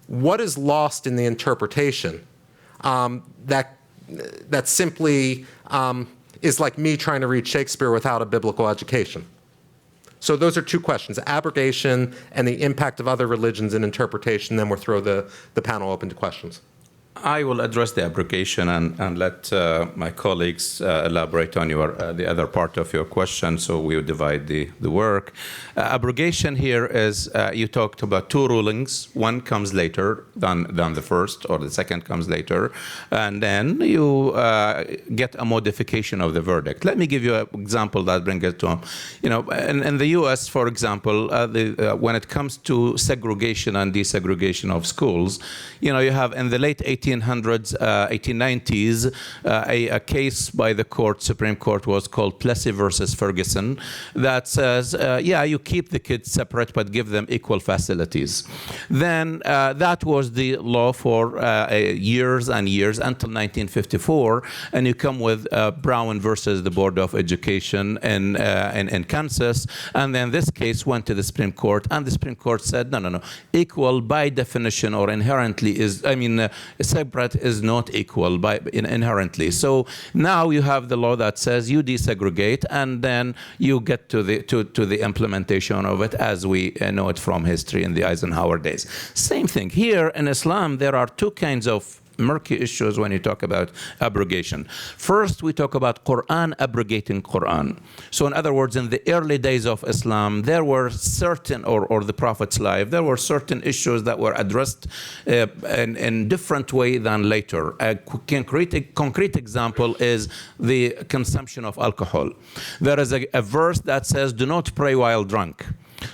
what is lost in the interpretation that simply is like me trying to read Shakespeare without a biblical education? So those are two questions, abrogation and the impact of other religions in interpretation. Then we'll throw the panel open to questions. I will address the abrogation and let my colleagues elaborate on the other part of your question, so we'll divide the work. Abrogation here is, you talked about two rulings. One comes later than the first, or the second comes later, and then you get a modification of the verdict. Let me give you an example that brings it to home. You know, in the U.S., for example, when it comes to segregation and desegregation of schools, you know, you have in the late 1800s, 1890s, a case by the Supreme Court was called Plessy versus Ferguson that says, yeah, you keep the kids separate but give them equal facilities. Then that was the law for years and years until 1954, and you come with Brown versus the Board of Education in Kansas, and then this case went to the Supreme Court, and the Supreme Court said, no, equal by definition or inherently is, separate is not equal inherently. So now you have the law that says you desegregate, and then you get to the implementation of it as we know it from history in the Eisenhower days. Same thing here in Islam. There are two kinds of murky issues when you talk about abrogation. First, we talk about Quran abrogating Quran. So in other words, in the early days of Islam, there were certain, or the Prophet's life, there were certain issues that were addressed in different way than later. A concrete example is the consumption of alcohol. There is a verse that says, do not pray while drunk.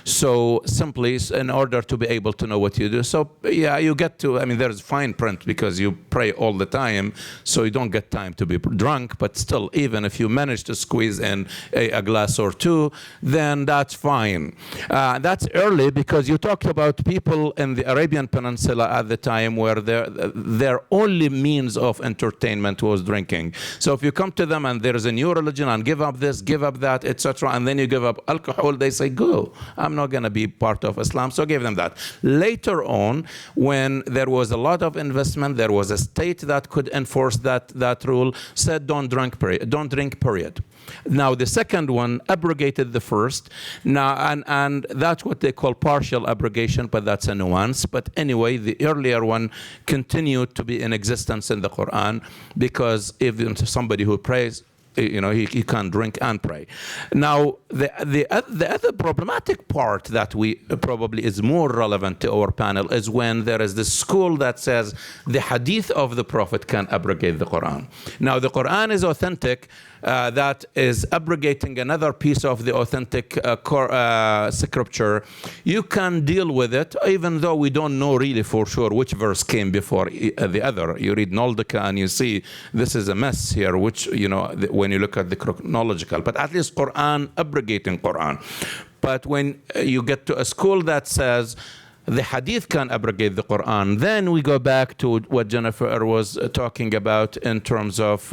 So simply, in order to be able to know what you do. So yeah, you get to, there's fine print because you pray all the time, so you don't get time to be drunk, but still, even if you manage to squeeze in a glass or two, then that's fine. That's early because you talked about people in the Arabian Peninsula at the time where their only means of entertainment was drinking. So if you come to them and there is a new religion and give up this, give up that, etc., and then you give up alcohol, they say, go. I'm not going to be part of Islam, so give them that. Later on, when there was a lot of investment, there was a state that could enforce that rule, said don't drink, period. Now, the second one abrogated the first. Now, and that's what they call partial abrogation, but that's a nuance. But anyway, the earlier one continued to be in existence in the Quran, because if somebody who prays he can't drink and pray. Now, the other problematic part that we probably is more relevant to our panel is when there is this school that says the hadith of the Prophet can abrogate the Quran. Now, the Quran is authentic. That is abrogating another piece of the authentic scripture. You can deal with it, even though we don't know really for sure which verse came before the other. You read Noldika and you see this is a mess here, which, when you look at the chronological, but at least Quran abrogating Quran. But when you get to a school that says the hadith can abrogate the Quran, then we go back to what Jennifer was talking about in terms of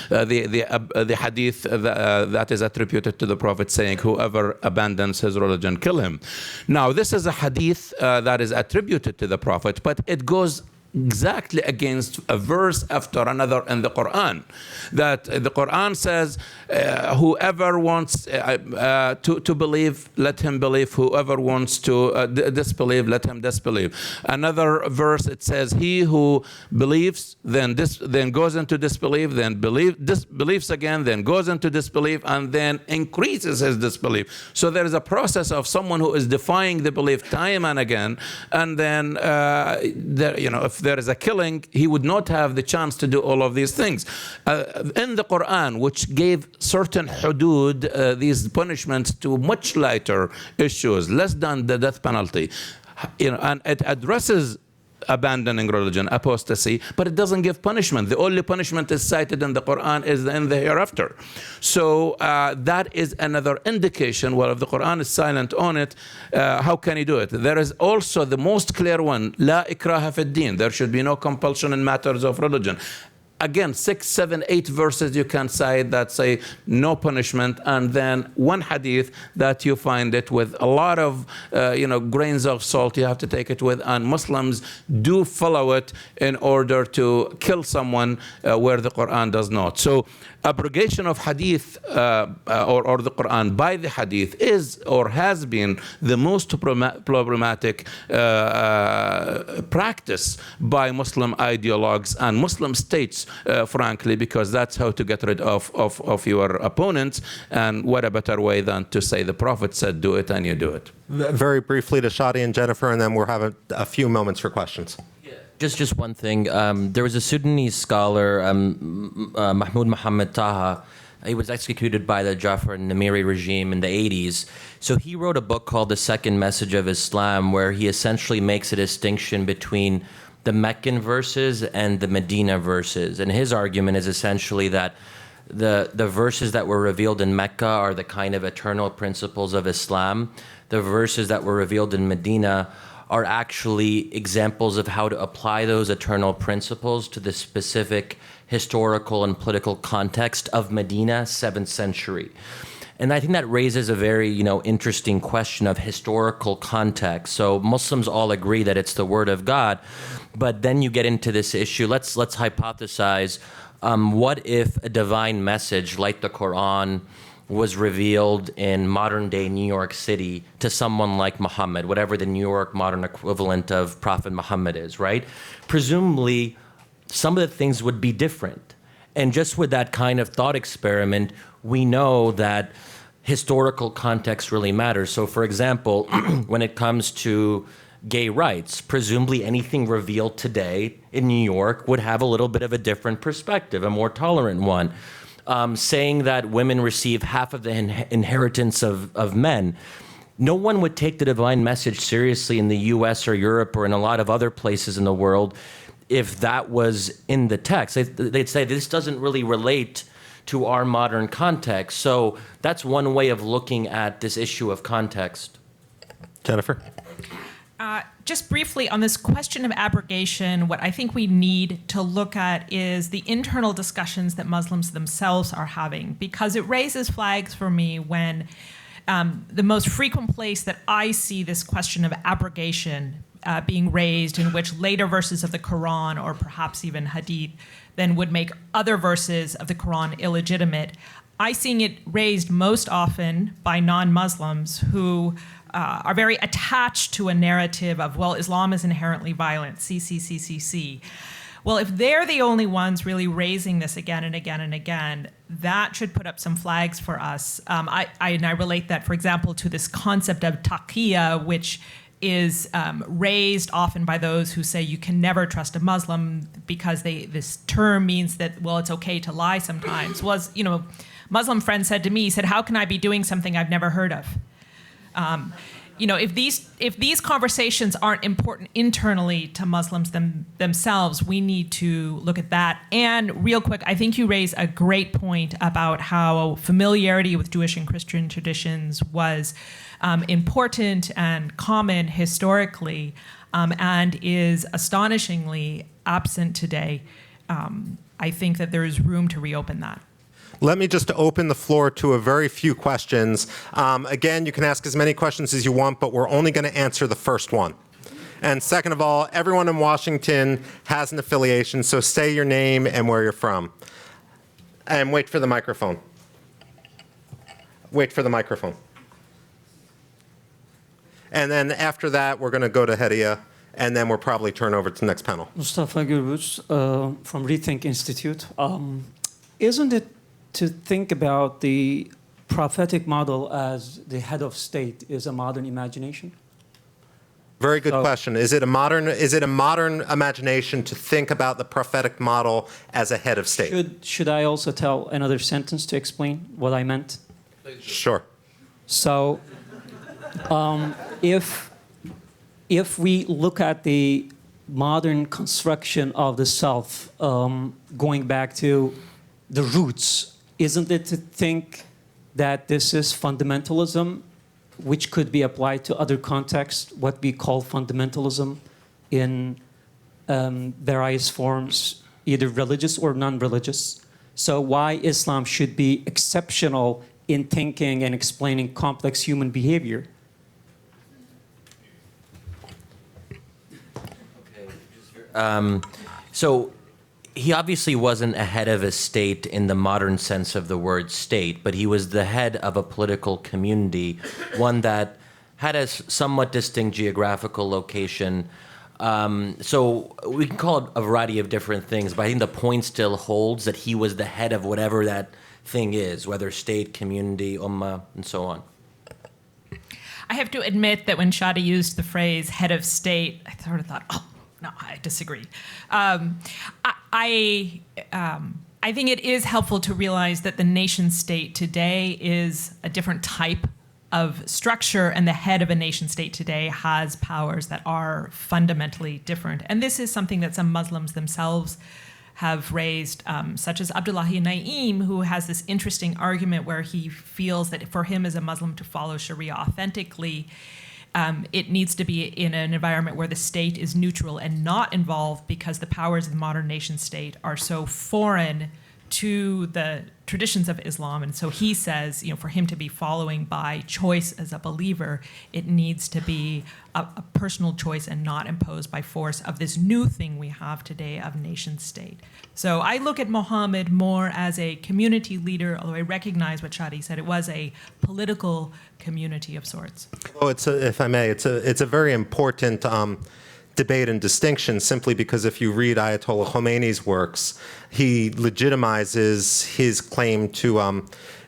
the hadith that is attributed to the Prophet saying, whoever abandons his religion, kill him. Now, this is a hadith that is attributed to the Prophet, but it goes exactly against a verse after another in the Quran. That the Quran says, whoever wants to believe, let him believe. Whoever wants to disbelieve, let him disbelieve. Another verse, it says, he who believes, then goes into disbelief, then believes again, then goes into disbelief, and then increases his disbelief. So there is a process of someone who is defying the belief time and again, and then if there is a killing, he would not have the chance to do all of these things. In the Quran, which gave certain hudud, these punishments to much lighter issues, less than the death penalty, and it addresses abandoning religion, apostasy, but it doesn't give punishment. The only punishment is cited in the Quran is in the hereafter. So that is another indication. Well, if the Quran is silent on it, how can he do it? There is also the most clear one, La ikraha fi din. There should be no compulsion in matters of religion. Again, 6, 7, 8 verses you can cite that say no punishment, and then one hadith that you find it with a lot of grains of salt you have to take it with, and Muslims do follow it in order to kill someone where the Quran does not. So abrogation of hadith or the Quran by the hadith is or has been the most problematic practice by Muslim ideologues and Muslim states, frankly, because that's how to get rid of your opponents. And what a better way than to say the Prophet said do it and you do it. Very briefly to Shadi and Jennifer, and then we'll have a few moments for questions. Just one thing. There was a Sudanese scholar, Mahmoud Muhammad Taha. He was executed by the Jafar Namiri regime in the 80s. So he wrote a book called The Second Message of Islam, where he essentially makes a distinction between the Meccan verses and the Medina verses. And his argument is essentially that the verses that were revealed in Mecca are the kind of eternal principles of Islam. The verses that were revealed in Medina are actually examples of how to apply those eternal principles to the specific historical and political context of Medina, 7th century. And I think that raises a very, interesting question of historical context. So Muslims all agree that it's the word of God, but then you get into this issue. Let's hypothesize, what if a divine message like the Quran was revealed in modern-day New York City to someone like Muhammad, whatever the New York modern equivalent of Prophet Muhammad is, right? Presumably, some of the things would be different. And just with that kind of thought experiment, we know that historical context really matters. So, for example, when it comes to gay rights, presumably anything revealed today in New York would have a little bit of a different perspective, a more tolerant one. Saying that women receive half of the inheritance of men. No one would take the divine message seriously in the US or Europe or in a lot of other places in the world if that was in the text. They'd say this doesn't really relate to our modern context. So that's one way of looking at this issue of context. Jennifer? Just briefly on this question of abrogation, what I think we need to look at is the internal discussions that Muslims themselves are having, because it raises flags for me when the most frequent place that I see this question of abrogation being raised, in which later verses of the Quran or perhaps even Hadith then would make other verses of the Quran illegitimate. I see it raised most often by non-Muslims who are very attached to a narrative of, well, Islam is inherently violent, C. Well, if they're the only ones really raising this again and again and again, that should put up some flags for us. I relate that, for example, to this concept of taqiyya, which is raised often by those who say you can never trust a Muslim because this term means that, well, it's okay to lie sometimes. Muslim friend said to me, he said, how can I be doing something I've never heard of? If these conversations aren't important internally to Muslims themselves, we need to look at that. And real quick, I think you raise a great point about how familiarity with Jewish and Christian traditions was important and common historically, and is astonishingly absent today. I think that there is room to reopen that. Let me just open the floor to a very few questions. Again, you can ask as many questions as you want, but we're only going to answer the first one. And second of all, everyone in Washington has an affiliation, so say your name and where you're from. And wait for the microphone. Wait for the microphone. And then after that, we're going to go to Hedia, and then we'll probably turn over to the next panel. Mustafa Gürbüz from Rethink Institute. Isn't it to think about the prophetic model as the head of state is a modern imagination? Very good question. Is it a modern imagination to think about the prophetic model as a head of state? Should I also tell another sentence to explain what I meant? Sure. So, if we look at the modern construction of the self, going back to the roots, isn't it to think that this is fundamentalism, which could be applied to other contexts, what we call fundamentalism in various forms, either religious or non-religious? So why Islam should be exceptional in thinking and explaining complex human behavior? So he obviously wasn't a head of a state in the modern sense of the word state, but he was the head of a political community, one that had a somewhat distinct geographical location. So we can call it a variety of different things, but I think the point still holds that he was the head of whatever that thing is, whether state, community, ummah, and so on. I have to admit that when Shadi used the phrase head of state, I sort of thought, oh, no, I disagree. I think it is helpful to realize that the nation state today is a different type of structure, and the head of a nation state today has powers that are fundamentally different. And this is something that some Muslims themselves have raised, such as Abdullahi Naim, who has this interesting argument where he feels that for him as a Muslim to follow Sharia authentically, it needs to be in an environment where the state is neutral and not involved, because the powers of the modern nation state are so foreign to the traditions of Islam. And so he says, for him to be following by choice as a believer, it needs to be a personal choice and not imposed by force of this new thing we have today of nation state. So I look at Muhammad more as a community leader, although I recognize what Shadi said, it was a political community of sorts. Oh, if I may, it's a very important debate and distinction, simply because if you read Ayatollah Khomeini's works, he legitimizes his claim to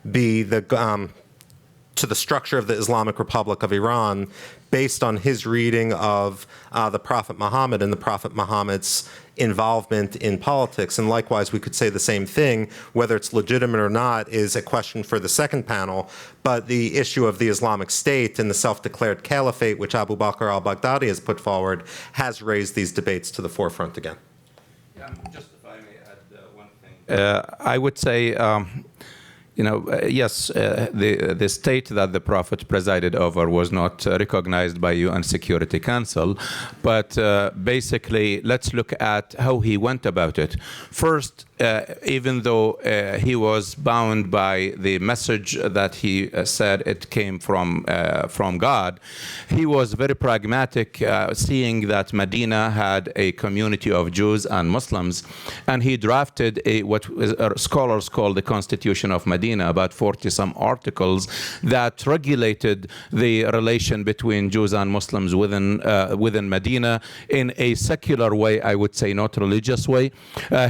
be to the structure of the Islamic Republic of Iran based on his reading of the Prophet Muhammad and the Prophet Muhammad's involvement in politics. And likewise, we could say the same thing. Whether it's legitimate or not is a question for the second panel. But the issue of the Islamic State and the self-declared caliphate, which Abu Bakr al-Baghdadi has put forward, has raised these debates to the forefront again. Yeah, just if I may add one thing. I would say, yes, the state that the Prophet presided over was not recognized by UN Security Council, but basically, let's look at how he went about it. First, even though he was bound by the message that he said it came from God, he was very pragmatic, seeing that Medina had a community of Jews and Muslims, and he drafted what scholars call the Constitution of Medina. Medina, about 40-some articles that regulated the relation between Jews and Muslims within Medina in a secular way, I would say, not religious way.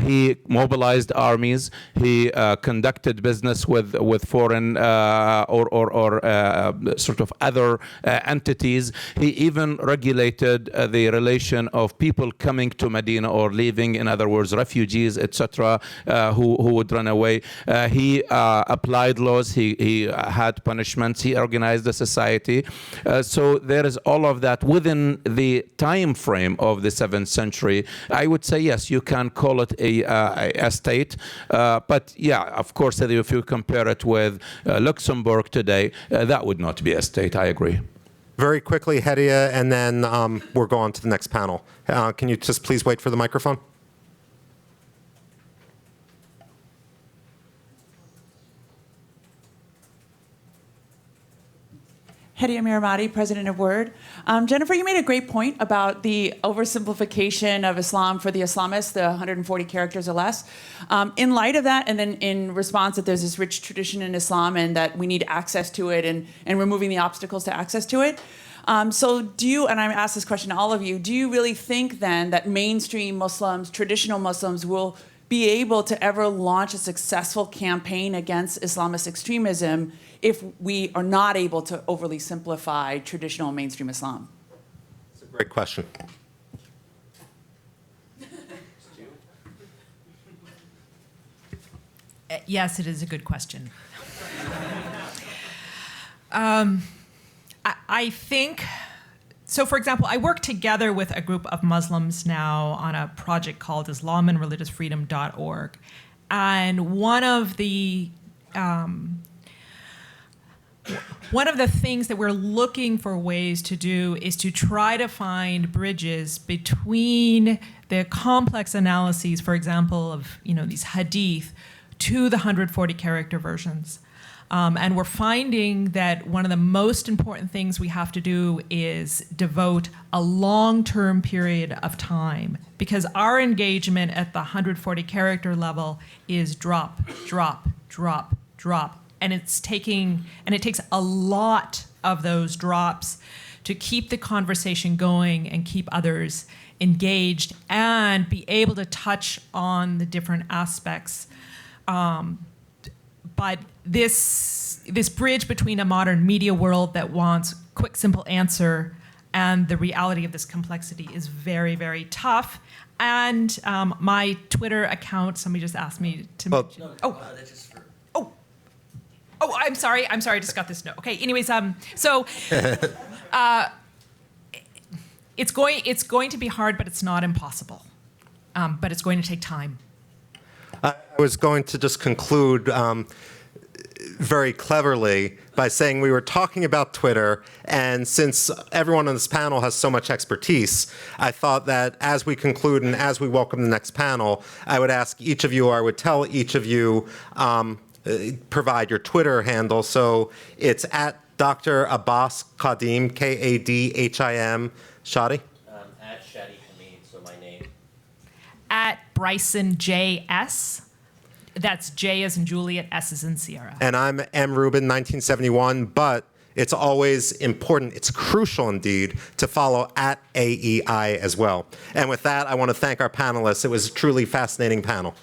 He mobilized armies. He conducted business with foreign or sort of other entities. He even regulated the relation of people coming to Medina or leaving, in other words, refugees, etc., who would run away. He applied laws. He had punishments. He organized the society. So there is all of that within the time frame of the 7th century. I would say, yes, you can call it a state. But yeah, of course, if you compare it with Luxembourg today, that would not be a state. I agree. Very quickly, Hedia, and then we're going to the next panel. Can you just please wait for the microphone? Hedia Miramati, president of Word. Jennifer, you made a great point about the oversimplification of Islam for the Islamists, the 140 characters or less. In light of that, and then in response that there's this rich tradition in Islam and that we need access to it and removing the obstacles to access to it. So do you, and I ask this question to all of you, do you really think then that mainstream Muslims, traditional Muslims, will be able to ever launch a successful campaign against Islamist extremism if we are not able to overly simplify traditional mainstream Islam? It's a great question. Yes, it is a good question. I think, so for example, I work together with a group of Muslims now on a project called IslamandReligiousFreedom.org. And one of the things that we're looking for ways to do is to try to find bridges between the complex analyses, for example, of these hadith to the 140 character versions. And we're finding that one of the most important things we have to do is devote a long-term period of time, because our engagement at the 140 character level is drop, drop, drop, drop. And it takes a lot of those drops to keep the conversation going and keep others engaged and be able to touch on the different aspects. But this bridge between a modern media world that wants quick, simple answer and the reality of this complexity is very, very tough. And my Twitter account, somebody just asked me to mention. That's just for... Oh, I'm sorry. I just got this note. Okay. Anyways, so it's going to be hard, but it's not impossible. But it's going to take time. I was going to just conclude very cleverly by saying we were talking about Twitter, and since everyone on this panel has so much expertise, I thought that as we conclude and as we welcome the next panel, I would ask each of you, or I would tell each of you, provide your Twitter handle. So it's at Dr. Abbas Kadim, Kadhim, Shadi? At Shadi Hamid, so my name. At Bryson JS. That's J as in Juliet, S as in Sierra. And I'm M. Rubin, 1971, but it's always important, it's crucial indeed, to follow at AEI as well. And with that, I want to thank our panelists. It was a truly fascinating panel.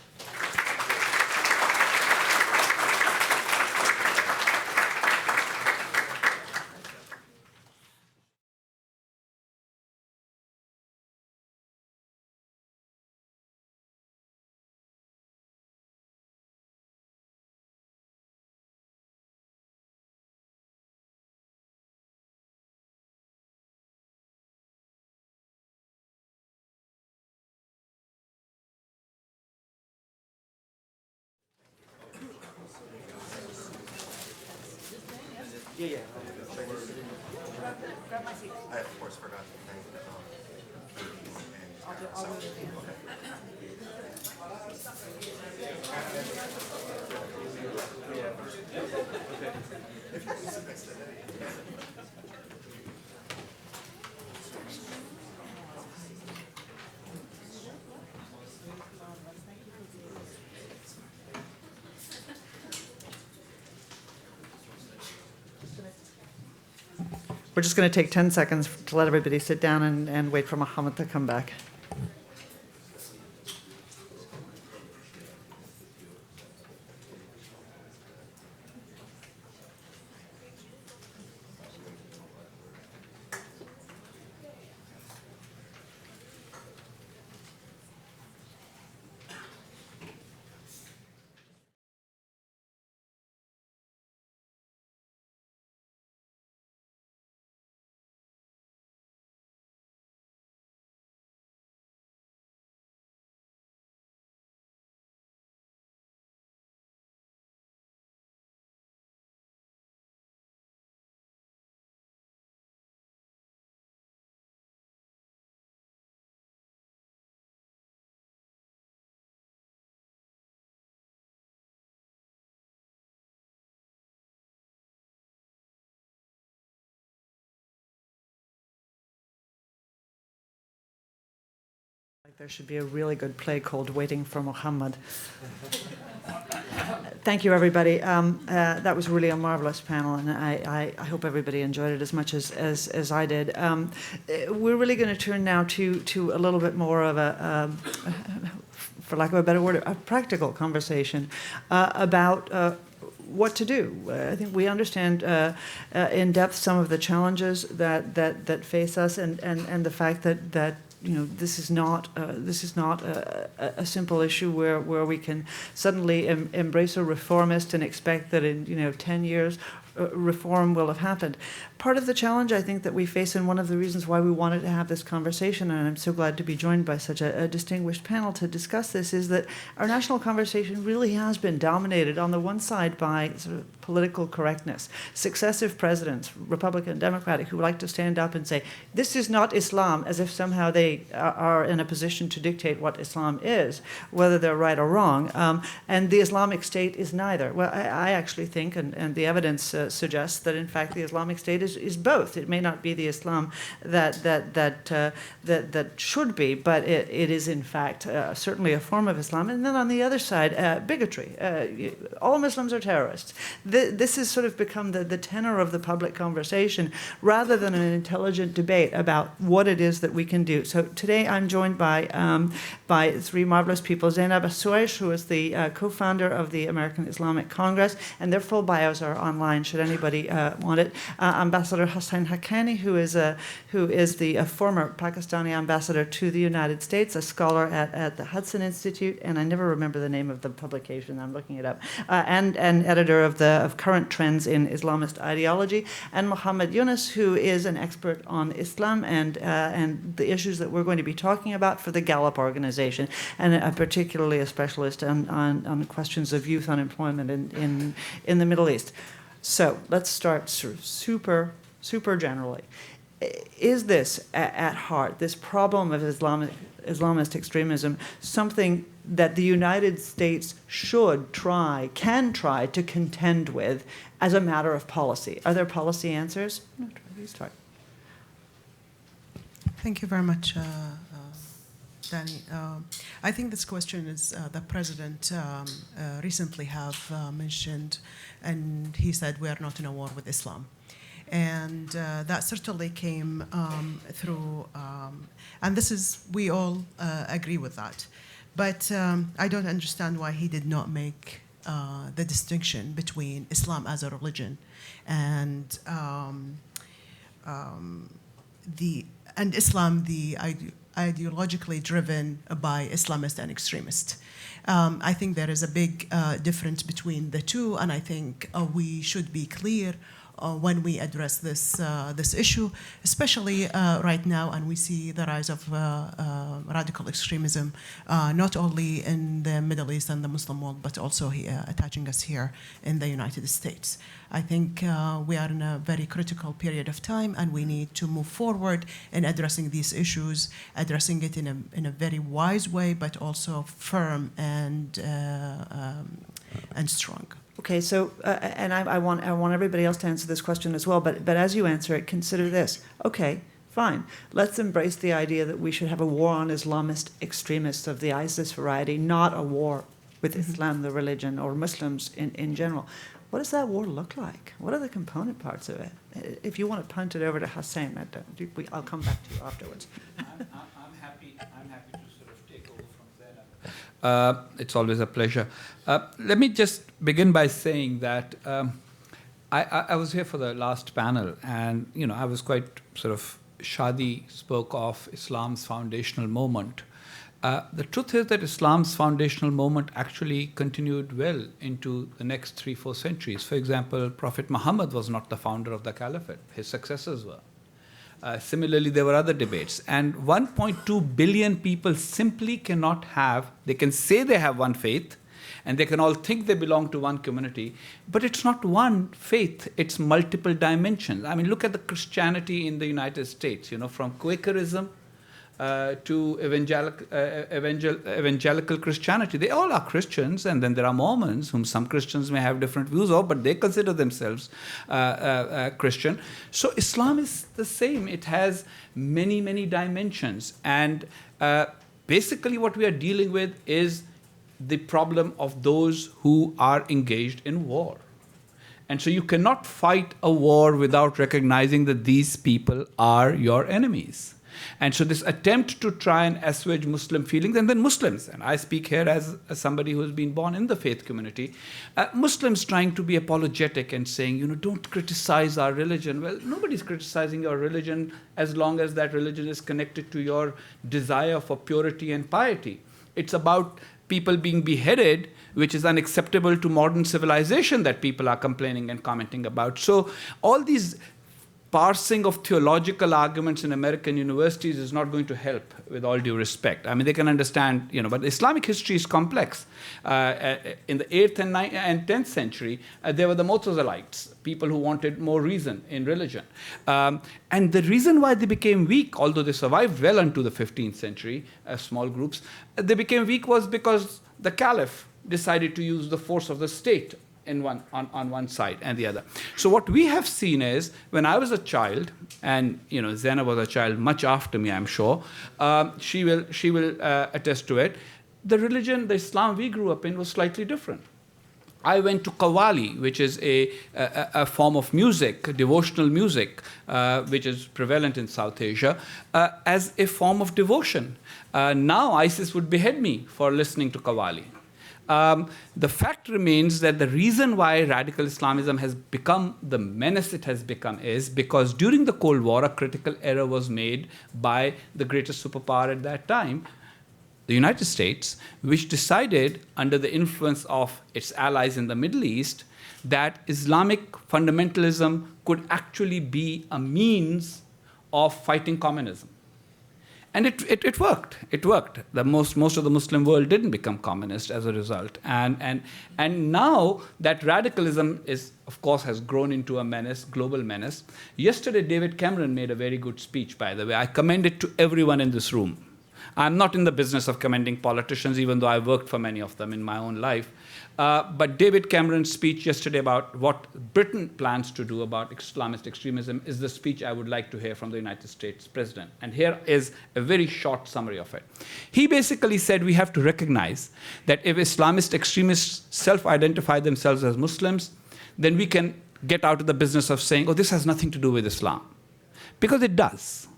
I, of course, forgot to thank We're just going to take 10 seconds to let everybody sit down and wait for Mohammed to come back. There should be a really good play called Waiting for Muhammad. Thank you, everybody. That was really a marvelous panel, and I hope everybody enjoyed it as much as I did. We're really going to turn now to a little bit more of a for lack of a better word, a practical conversation about what to do. I think we understand in depth some of the challenges that face us, and the fact that this is not a simple issue where we can suddenly embrace a reformist and expect that in 10 years reform will have happened. Part of the challenge I think that we face, and one of the reasons why we wanted to have this conversation, and I'm so glad to be joined by such a distinguished panel to discuss this, is that our national conversation really has been dominated on the one side by sort of political correctness. Successive presidents, Republican, Democratic, who like to stand up and say, this is not Islam, as if somehow they are in a position to dictate what Islam is, whether they're right or wrong. And the Islamic State is neither. Well, I actually think, and the evidence suggests that in fact the Islamic State is both. It may not be the Islam that should be, but it is in fact certainly a form of Islam. And then on the other side, bigotry. All Muslims are terrorists. This has sort of become the tenor of the public conversation, rather than an intelligent debate about what it is that we can do. So today I'm joined by three marvelous people. Zainab Assouesh, who is the co-founder of the American Islamic Congress, and their full bios are online should anybody want it. Ambassador Hossein Haqqani, who is the former Pakistani ambassador to the United States, a scholar at the Hudson Institute, and I never remember the name of the publication. I'm looking it up, and editor of current trends in Islamist ideology, and Muhammad Yunus, who is an expert on Islam and the issues that we're going to be talking about for the Gallup organization, and particularly a specialist on questions of youth unemployment in the Middle East. So let's start sort of super generally. Is this at heart, this problem of Islamist extremism, something that the United States can try to contend with as a matter of policy? Are there policy answers? No, you start. Thank you very much, Danny. I think this question is the President recently have mentioned, and he said we are not in a war with Islam. And that certainly came through, and we all agree with that. But I don't understand why he did not make the distinction between Islam as a religion and Islam, the ideologically driven by Islamists and extremists. I think there is a big difference between the two, and I think we should be clear when we address this issue, especially right now, and we see the rise of radical extremism, not only in the Middle East and the Muslim world, but also here, attaching us here in the United States. I think we are in a very critical period of time, and we need to move forward in addressing these issues, addressing it in a very wise way, but also firm and strong. Okay, so and I want everybody else to answer this question as well. But as you answer it, consider this. Okay, fine. Let's embrace the idea that we should have a war on Islamist extremists of the ISIS variety, not a war with Islam, the religion, or Muslims in general. what does that war look like? What are the component parts of it? If you want to punt it over to Hussein, I'll come back to you afterwards. I'm happy to sort of take over from Zainab. It's always a pleasure. Let me just begin by saying that I was here for the last panel, and I was quite sort of Shadi spoke of Islam's foundational moment. The truth is that Islam's foundational moment actually continued well into the next 3-4 centuries. For example, Prophet Muhammad was not the founder of the caliphate. His successors were. Similarly, there were other debates. And 1.2 billion people simply cannot have, they can say they have one faith, and they can all think they belong to one community, but it's not one faith, it's multiple dimensions. I mean, look at the Christianity in the United States, from Quakerism to evangelical Christianity. They all are Christians, and then there are Mormons, whom some Christians may have different views of, but they consider themselves Christian. So Islam is the same. It has many, many dimensions. And basically what we are dealing with is the problem of those who are engaged in war. And so you cannot fight a war without recognizing that these people are your enemies. And so this attempt to try and assuage Muslim feelings, and then Muslims, and I speak here as somebody who has been born in the faith community, Muslims trying to be apologetic and saying, don't criticize our religion. Well, nobody's criticizing your religion as long as that religion is connected to your desire for purity and piety. It's about people being beheaded, which is unacceptable to modern civilization, that people are complaining and commenting about. So all these parsing of theological arguments in American universities is not going to help, with all due respect. I mean, they can understand, but Islamic history is complex. In the 8th and 10th century, there were the Mutazilites, people who wanted more reason in religion. And the reason why they became weak, although they survived well into the 15th century as small groups, they became weak was because the caliph decided to use the force of the state on one side and the other. So what we have seen is, when I was a child, and Zainab was a child much after me, I'm sure, she will attest to it, the religion, the Islam we grew up in was slightly different. I went to Qawwali, which is a form of music, devotional music, which is prevalent in South Asia, as a form of devotion. Now ISIS would behead me for listening to Qawwali. The fact remains that the reason why radical Islamism has become the menace it has become is because during the Cold War, a critical error was made by the greatest superpower at that time, the United States, which decided, under the influence of its allies in the Middle East, that Islamic fundamentalism could actually be a means of fighting communism. And it worked. It worked. Most of the Muslim world didn't become communist as a result. And now that radicalism of course, has grown into a menace, global menace. Yesterday, David Cameron made a very good speech, by the way. I commend it to everyone in this room. I'm not in the business of commending politicians, even though I worked for many of them in my own life. But David Cameron's speech yesterday about what Britain plans to do about Islamist extremism is the speech I would like to hear from the United States president. And here is a very short summary of it. He basically said we have to recognize that if Islamist extremists self-identify themselves as Muslims, then we can get out of the business of saying, oh, this has nothing to do with Islam. Because it does.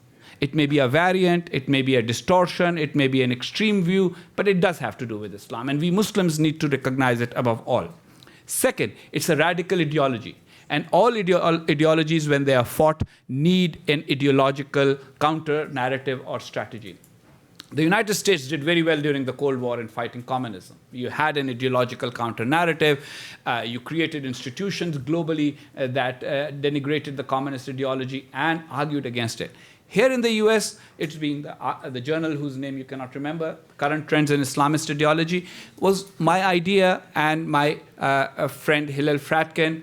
It may be a variant, it may be a distortion, it may be an extreme view, but it does have to do with Islam. And we Muslims need to recognize it above all. Second, it's a radical ideology. And all ideologies, when they are fought, need an ideological counter-narrative or strategy. The United States did very well during the Cold War in fighting communism. You had an ideological counter-narrative. You created institutions globally that denigrated the communist ideology and argued against it. Here in the US, it's been the journal whose name you cannot remember, Current Trends in Islamist Ideology, was my idea, and my friend Hillel Fratkin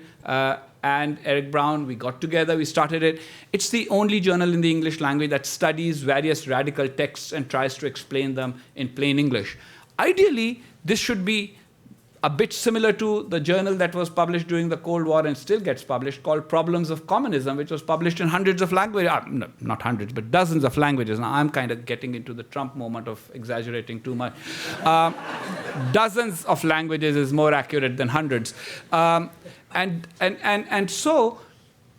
and Eric Brown, we got together, we started it. It's the only journal in the English language that studies various radical texts and tries to explain them in plain English. Ideally, this should be a bit similar to the journal that was published during the Cold War and still gets published, called Problems of Communism, which was published in hundreds of languages, no, not hundreds, but dozens of languages. Now, I'm kind of getting into the Trump moment of exaggerating too much. Dozens of languages is more accurate than hundreds. And so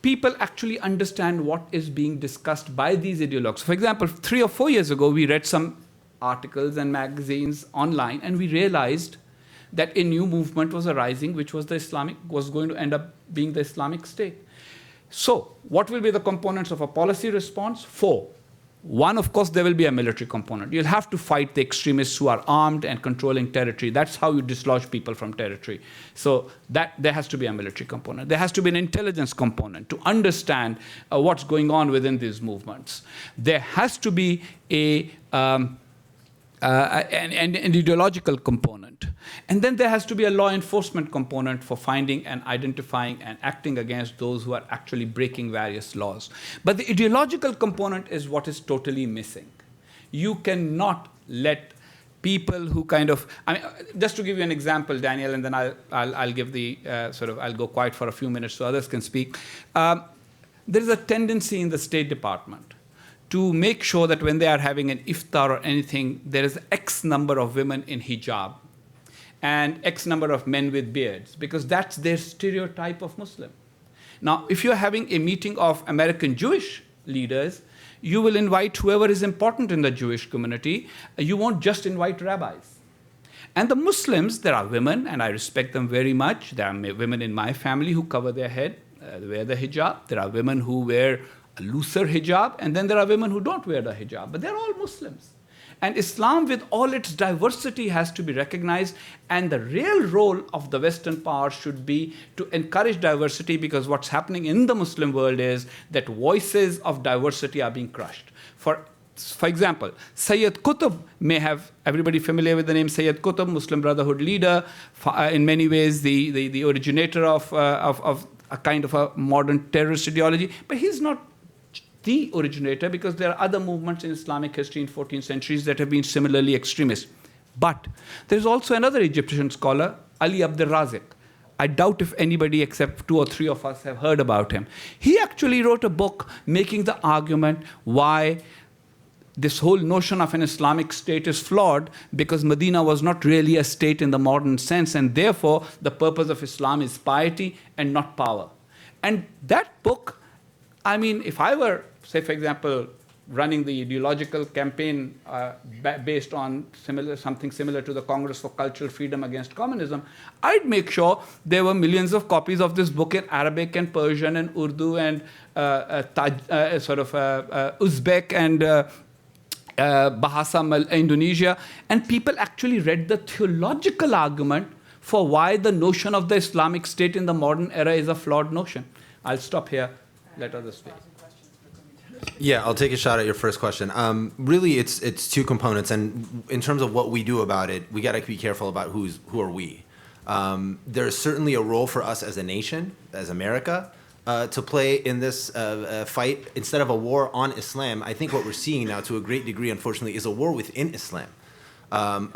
people actually understand what is being discussed by these ideologues. For example, 3 or 4 years ago, we read some articles and magazines online, and we realized that a new movement was arising, which was was going to end up being the Islamic State. So, what will be the components of a policy response? 4. One, of course, there will be a military component. You'll have to fight the extremists who are armed and controlling territory. That's how you dislodge people from territory. So there has to be a military component. There has to be an intelligence component to understand what's going on within these movements. There has to be an ideological component. And then there has to be a law enforcement component for finding and identifying and acting against those who are actually breaking various laws. But the ideological component is what is totally missing. You cannot let people who kind of, I mean, just to give you an example, Daniel, and then I'll give the I'll go quiet for a few minutes so others can speak. There is a tendency in the State Department to make sure that when they are having an iftar or anything, there is X number of women in hijab and X number of men with beards, because that's their stereotype of Muslim. Now, if you're having a meeting of American Jewish leaders, you will invite whoever is important in the Jewish community. You won't just invite rabbis. And the Muslims, there are women, and I respect them very much. There are women in my family who cover their head, wear the hijab. There are women who wear a looser hijab, and then there are women who don't wear the hijab, but they're all Muslims. And Islam, with all its diversity, has to be recognized, and the real role of the Western power should be to encourage diversity, because what's happening in the Muslim world is that voices of diversity are being crushed. For example, Sayyid Qutb may have, everybody familiar with the name Sayyid Qutb, Muslim Brotherhood leader, in many ways the originator of a kind of a modern terrorist ideology, but he's not the originator, because there are other movements in Islamic history in 14th centuries that have been similarly extremist. But there's also another Egyptian scholar, Ali Abdel Razik. I doubt if anybody except 2 or 3 of us have heard about him. He actually wrote a book making the argument why this whole notion of an Islamic state is flawed, because Medina was not really a state in the modern sense, and therefore the purpose of Islam is piety and not power. And that book, I mean, if I were, say, for example, running the ideological campaign based on something similar to the Congress for Cultural Freedom Against Communism, I'd make sure there were millions of copies of this book in Arabic and Persian and Urdu and Uzbek and Bahasa Indonesia, and people actually read the theological argument for why the notion of the Islamic State in the modern era is a flawed notion. I'll stop here. Let others speak. Yeah, I'll take a shot at your first question. Really, it's 2 components, and in terms of what we do about it, we got to be careful about who are we. There's certainly a role for us as a nation, as America, to play in this fight. Instead of a war on Islam, I think what we're seeing now, to a great degree, unfortunately, is a war within Islam.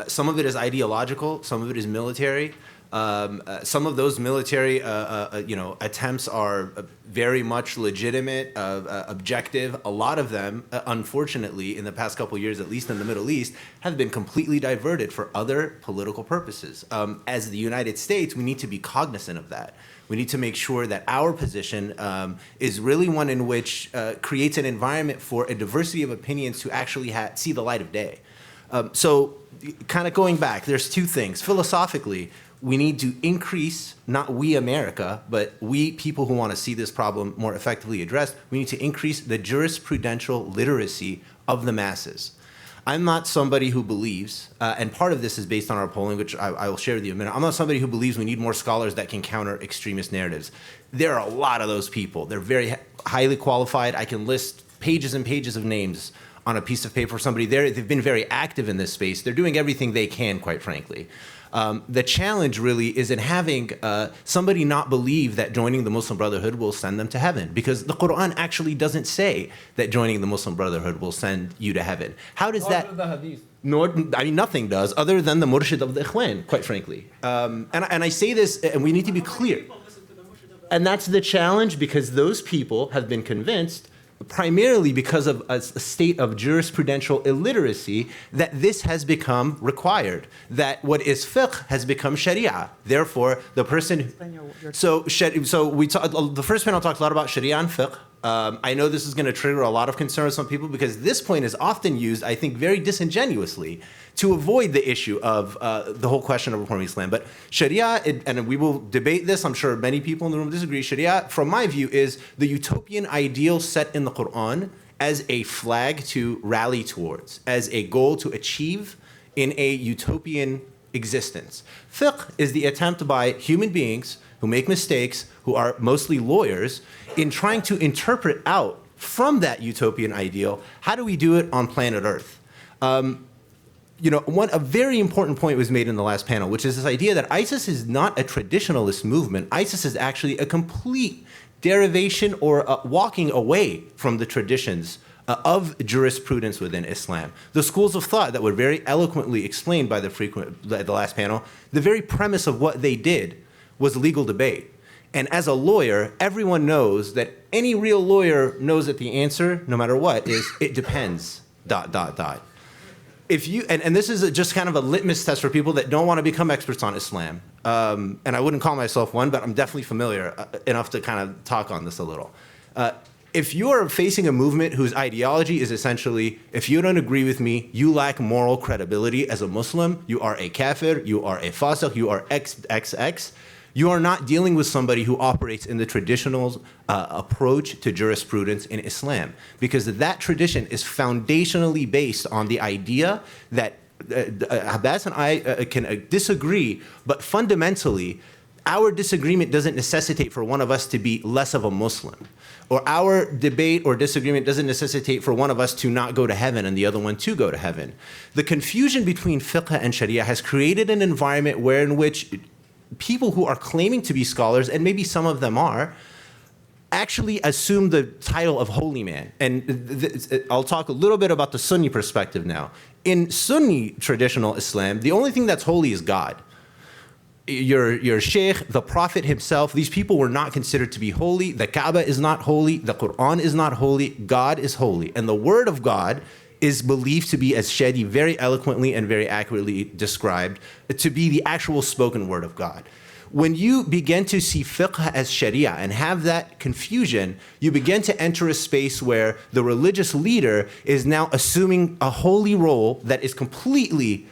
Some of it is ideological, some of it is military. Some of those military, attempts are very much legitimate, objective. A lot of them, unfortunately, in the past couple of years, at least in the Middle East, have been completely diverted for other political purposes. As the United States, we need to be cognizant of that. We need to make sure that our position is really one in which creates an environment for a diversity of opinions to actually see the light of day. So, kind of going back, there's 2 things. Philosophically, we need to increase, not we America, but we people who want to see this problem more effectively addressed, we need to increase the jurisprudential literacy of the masses. I'm not somebody who believes, and part of this is based on our polling, which I will share with you in a minute. I'm not somebody who believes we need more scholars that can counter extremist narratives. There are a lot of those people. They're very highly qualified. I can list pages and pages of names on a piece of paper for somebody there. They've been very active in this space. They're doing everything they can, quite frankly. The challenge really is in having somebody not believe that joining the Muslim Brotherhood will send them to heaven, because the Quran actually doesn't say that joining the Muslim Brotherhood will send you to heaven. How does that? Nor, I mean, nothing does other than the murshid of the Ikhwan, quite frankly. And I say this, and we need to be clear. And that's the challenge, because those people have been convinced, primarily because of a state of jurisprudential illiteracy, that this has become required, that what is fiqh has become sharia. Therefore, the person... So the first panel talked a lot about sharia and fiqh. I know this is going to trigger a lot of concern with some people, because this point is often used, I think, very disingenuously to avoid the issue of the whole question of reforming Islam. But Sharia, and we will debate this, I'm sure many people in the room disagree, Sharia, from my view, is the utopian ideal set in the Quran as a flag to rally towards, as a goal to achieve in a utopian existence. Fiqh is the attempt by human beings who make mistakes, who are mostly lawyers, in trying to interpret out from that utopian ideal, how do we do it on planet Earth? A very important point was made in the last panel, which is this idea that ISIS is not a traditionalist movement. ISIS is actually a complete derivation or walking away from the traditions of jurisprudence within Islam. The schools of thought that were very eloquently explained by the last panel, the very premise of what they did was legal debate. And as a lawyer, everyone knows that any real lawyer knows that the answer, no matter what, is it depends, ... If you, and this is just kind of a litmus test for people that don't want to become experts on Islam. And I wouldn't call myself one, but I'm definitely familiar enough to kind of talk on this a little. If you are facing a movement whose ideology is essentially, if you don't agree with me, you lack moral credibility as a Muslim, you are a kafir, you are a fasiq, you are XXX, you are not dealing with somebody who operates in the traditional approach to jurisprudence in Islam, because that tradition is foundationally based on the idea that Abbas and I can disagree, but fundamentally, our disagreement doesn't necessitate for one of us to be less of a Muslim, or our debate or disagreement doesn't necessitate for one of us to not go to heaven and the other one to go to heaven. The confusion between fiqh and sharia has created an environment in which people who are claiming to be scholars, and maybe some of them are, actually assume the title of holy man. And I'll talk a little bit about the Sunni perspective now. In Sunni traditional Islam, the only thing that's holy is God. Your sheikh, the prophet himself, these people were not considered to be holy. The Kaaba is not holy. The Quran is not holy. God is holy. And the word of God is believed to be, as Shadi very eloquently and very accurately described, to be the actual spoken word of God. When you begin to see fiqh as sharia and have that confusion, you begin to enter a space where the religious leader is now assuming a holy role that is completely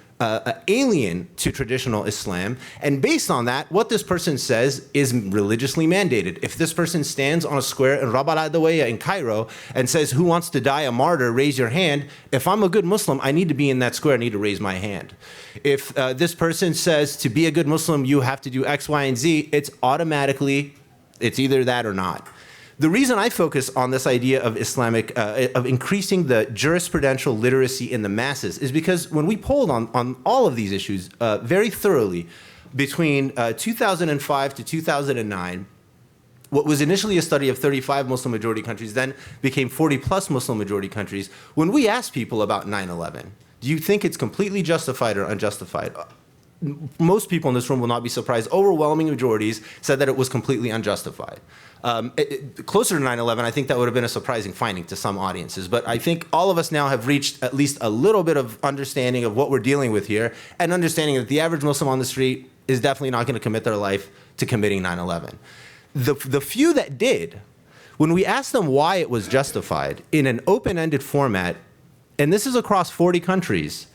alien to traditional Islam, and based on that, what this person says is religiously mandated. If this person stands on a square in Rabat al-Adawiyah in Cairo and says, "Who wants to die a martyr, raise your hand," if I'm a good Muslim, I need to be in that square, I need to raise my hand. If this person says, to be a good Muslim, you have to do X, Y, and Z, it's either that or not. The reason I focus on this idea of of increasing the jurisprudential literacy in the masses is because when we polled on all of these issues very thoroughly between 2005 to 2009, what was initially a study of 35 Muslim majority countries then became 40 plus Muslim majority countries. When we asked people about 9/11, do you think it's completely justified or unjustified? Most people in this room will not be surprised. Overwhelming majorities said that it was completely unjustified. Closer to 9/11, I think that would have been a surprising finding to some audiences. But I think all of us now have reached at least a little bit of understanding of what we're dealing with here, and understanding that the average Muslim on the street is definitely not going to commit their life to committing 9/11. The few that did, when we asked them why it was justified in an open-ended format, and this is across 40 countries,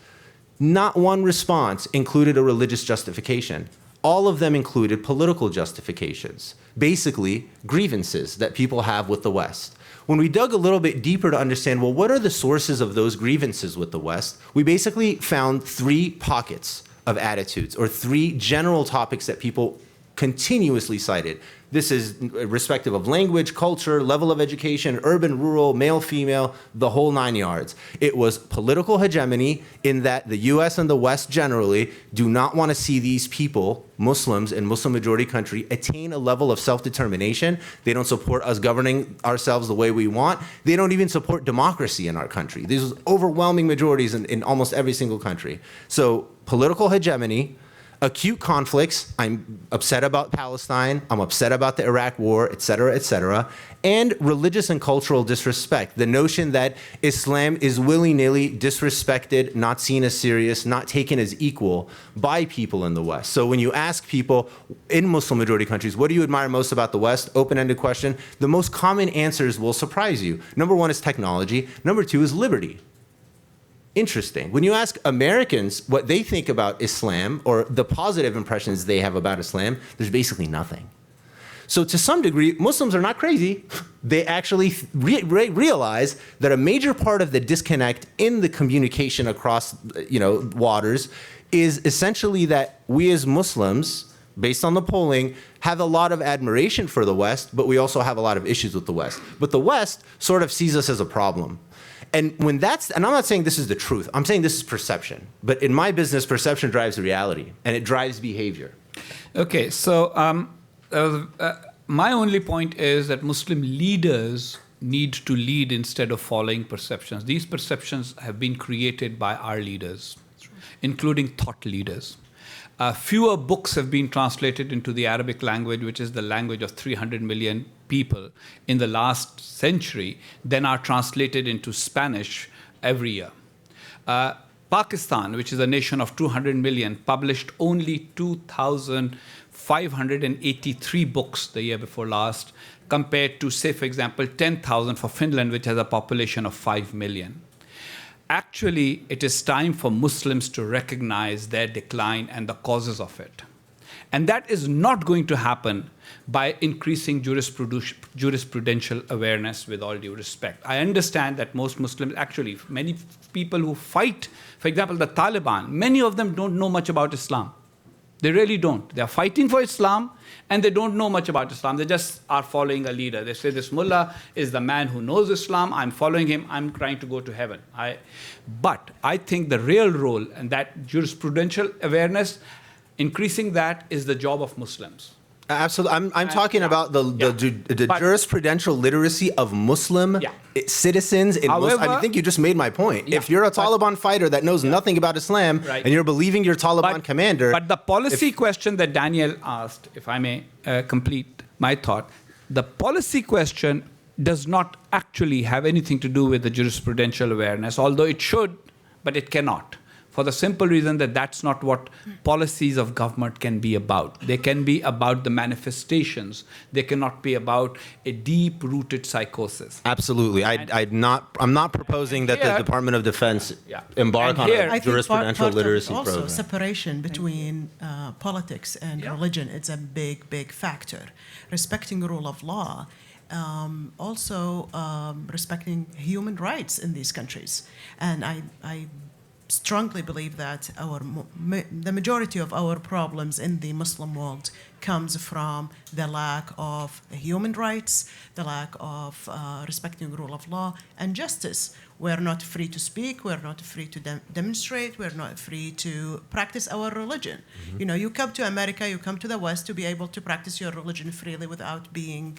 not one response included a religious justification. All of them included political justifications, basically grievances that people have with the West. When we dug a little bit deeper to understand, well, what are the sources of those grievances with the West, we basically found 3 pockets of attitudes, or 3 general topics that people continuously cited. This is irrespective of language, culture, level of education, urban, rural, male, female, the whole 9 yards. It was political hegemony in that the US and the West generally do not want to see these people, Muslims in Muslim majority country, attain a level of self-determination. They don't support us governing ourselves the way we want. They don't even support democracy in our country. These are overwhelming majorities in almost every single country. So political hegemony, acute conflicts, I'm upset about Palestine, I'm upset about the Iraq war, et cetera, and religious and cultural disrespect. The notion that Islam is willy-nilly disrespected, not seen as serious, not taken as equal by people in the West. So when you ask people in Muslim majority countries, what do you admire most about the West? Open-ended question. The most common answers will surprise you. Number one is technology. Number two is liberty. Interesting. When you ask Americans what they think about Islam or the positive impressions they have about Islam, there's basically nothing. So to some degree, Muslims are not crazy. They actually realize that a major part of the disconnect in the communication across, waters is essentially that we as Muslims, based on the polling, have a lot of admiration for the West, but we also have a lot of issues with the West. But the West sort of sees us as a problem. And and I'm not saying this is the truth, I'm saying this is perception. But in my business, perception drives reality, and it drives behavior. Okay, so my only point is that Muslim leaders need to lead instead of following perceptions. These perceptions have been created by our leaders, including thought leaders. Fewer books have been translated into the Arabic language, which is the language of 300 million people in the last century, than are translated into Spanish every year. Pakistan, which is a nation of 200 million, published only 2,583 books the year before last, compared to, say, for example, 10,000 for Finland, which has a population of 5 million. Actually, it is time for Muslims to recognize their decline and the causes of it. And that is not going to happen by increasing jurisprudential awareness, with all due respect. I understand that most Muslims, actually, many people who fight, for example, the Taliban, many of them don't know much about Islam. They really don't. They are fighting for Islam, and they don't know much about Islam. They just are following a leader. They say, this mullah is the man who knows Islam. I'm following him. I'm trying to go to heaven. But I think the real role, and that jurisprudential awareness, increasing that is the job of Muslims. Absolutely. I'm talking about the jurisprudential literacy of Muslim citizens. However, I think you just made my point. If you're a Taliban fighter that knows nothing about Islam, and you're believing your Taliban commander... But the policy question that Daniel asked, if I may complete my thought, the policy question does not actually have anything to do with the jurisprudential awareness, although it should, but it cannot. For the simple reason that that's not what policies of government can be about. They can be about the manifestations. They cannot be about a deep-rooted psychosis. Absolutely. I'm not proposing that the Department of Defense embark on a jurisprudential literacy program. Also, separation between politics and religion, it's a big, big factor. Respecting the rule of law. Also respecting human rights in these countries. And I strongly believe that the majority of our problems in the Muslim world comes from the lack of human rights, the lack of respecting the rule of law and justice. We're not free to speak, we're not free to demonstrate, we're not free to practice our religion. Mm-hmm. You come to America, you come to the West to be able to practice your religion freely without being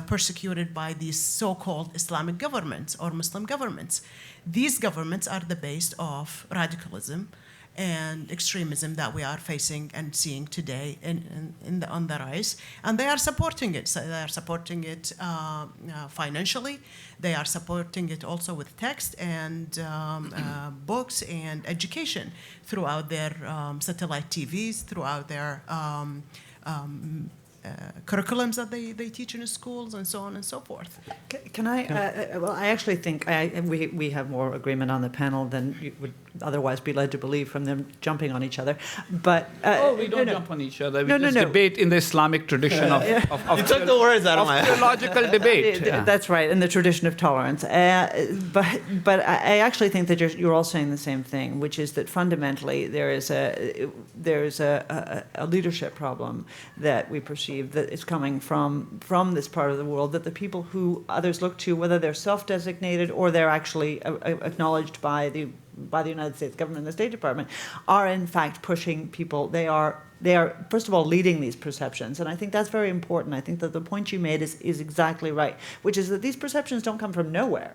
persecuted by these so-called Islamic governments or Muslim governments. These governments are the base of radicalism and extremism that we are facing and seeing today on the rise. And they are supporting it. So they are supporting it financially. They are supporting it also with text and books and education throughout their satellite TVs, throughout their curriculums that they teach in schools and so on and so forth. Can I? Well, I actually think we have more agreement on the panel than you would otherwise be led to believe from them jumping on each other. But We don't jump on each other. We No, just no. debate in the Islamic tradition of You took the words out of my theological debate. That's right, in the tradition of tolerance. But I actually think that you're all saying the same thing, which is that fundamentally there is a leadership problem that we perceive that is coming from this part of the world, that the people who others look to, whether they're self-designated or they're actually acknowledged by the United States government and the State Department, are in fact pushing people. They are, first of all, leading these perceptions. And I think that's very important. I think that the point you made is exactly right, which is that these perceptions don't come from nowhere.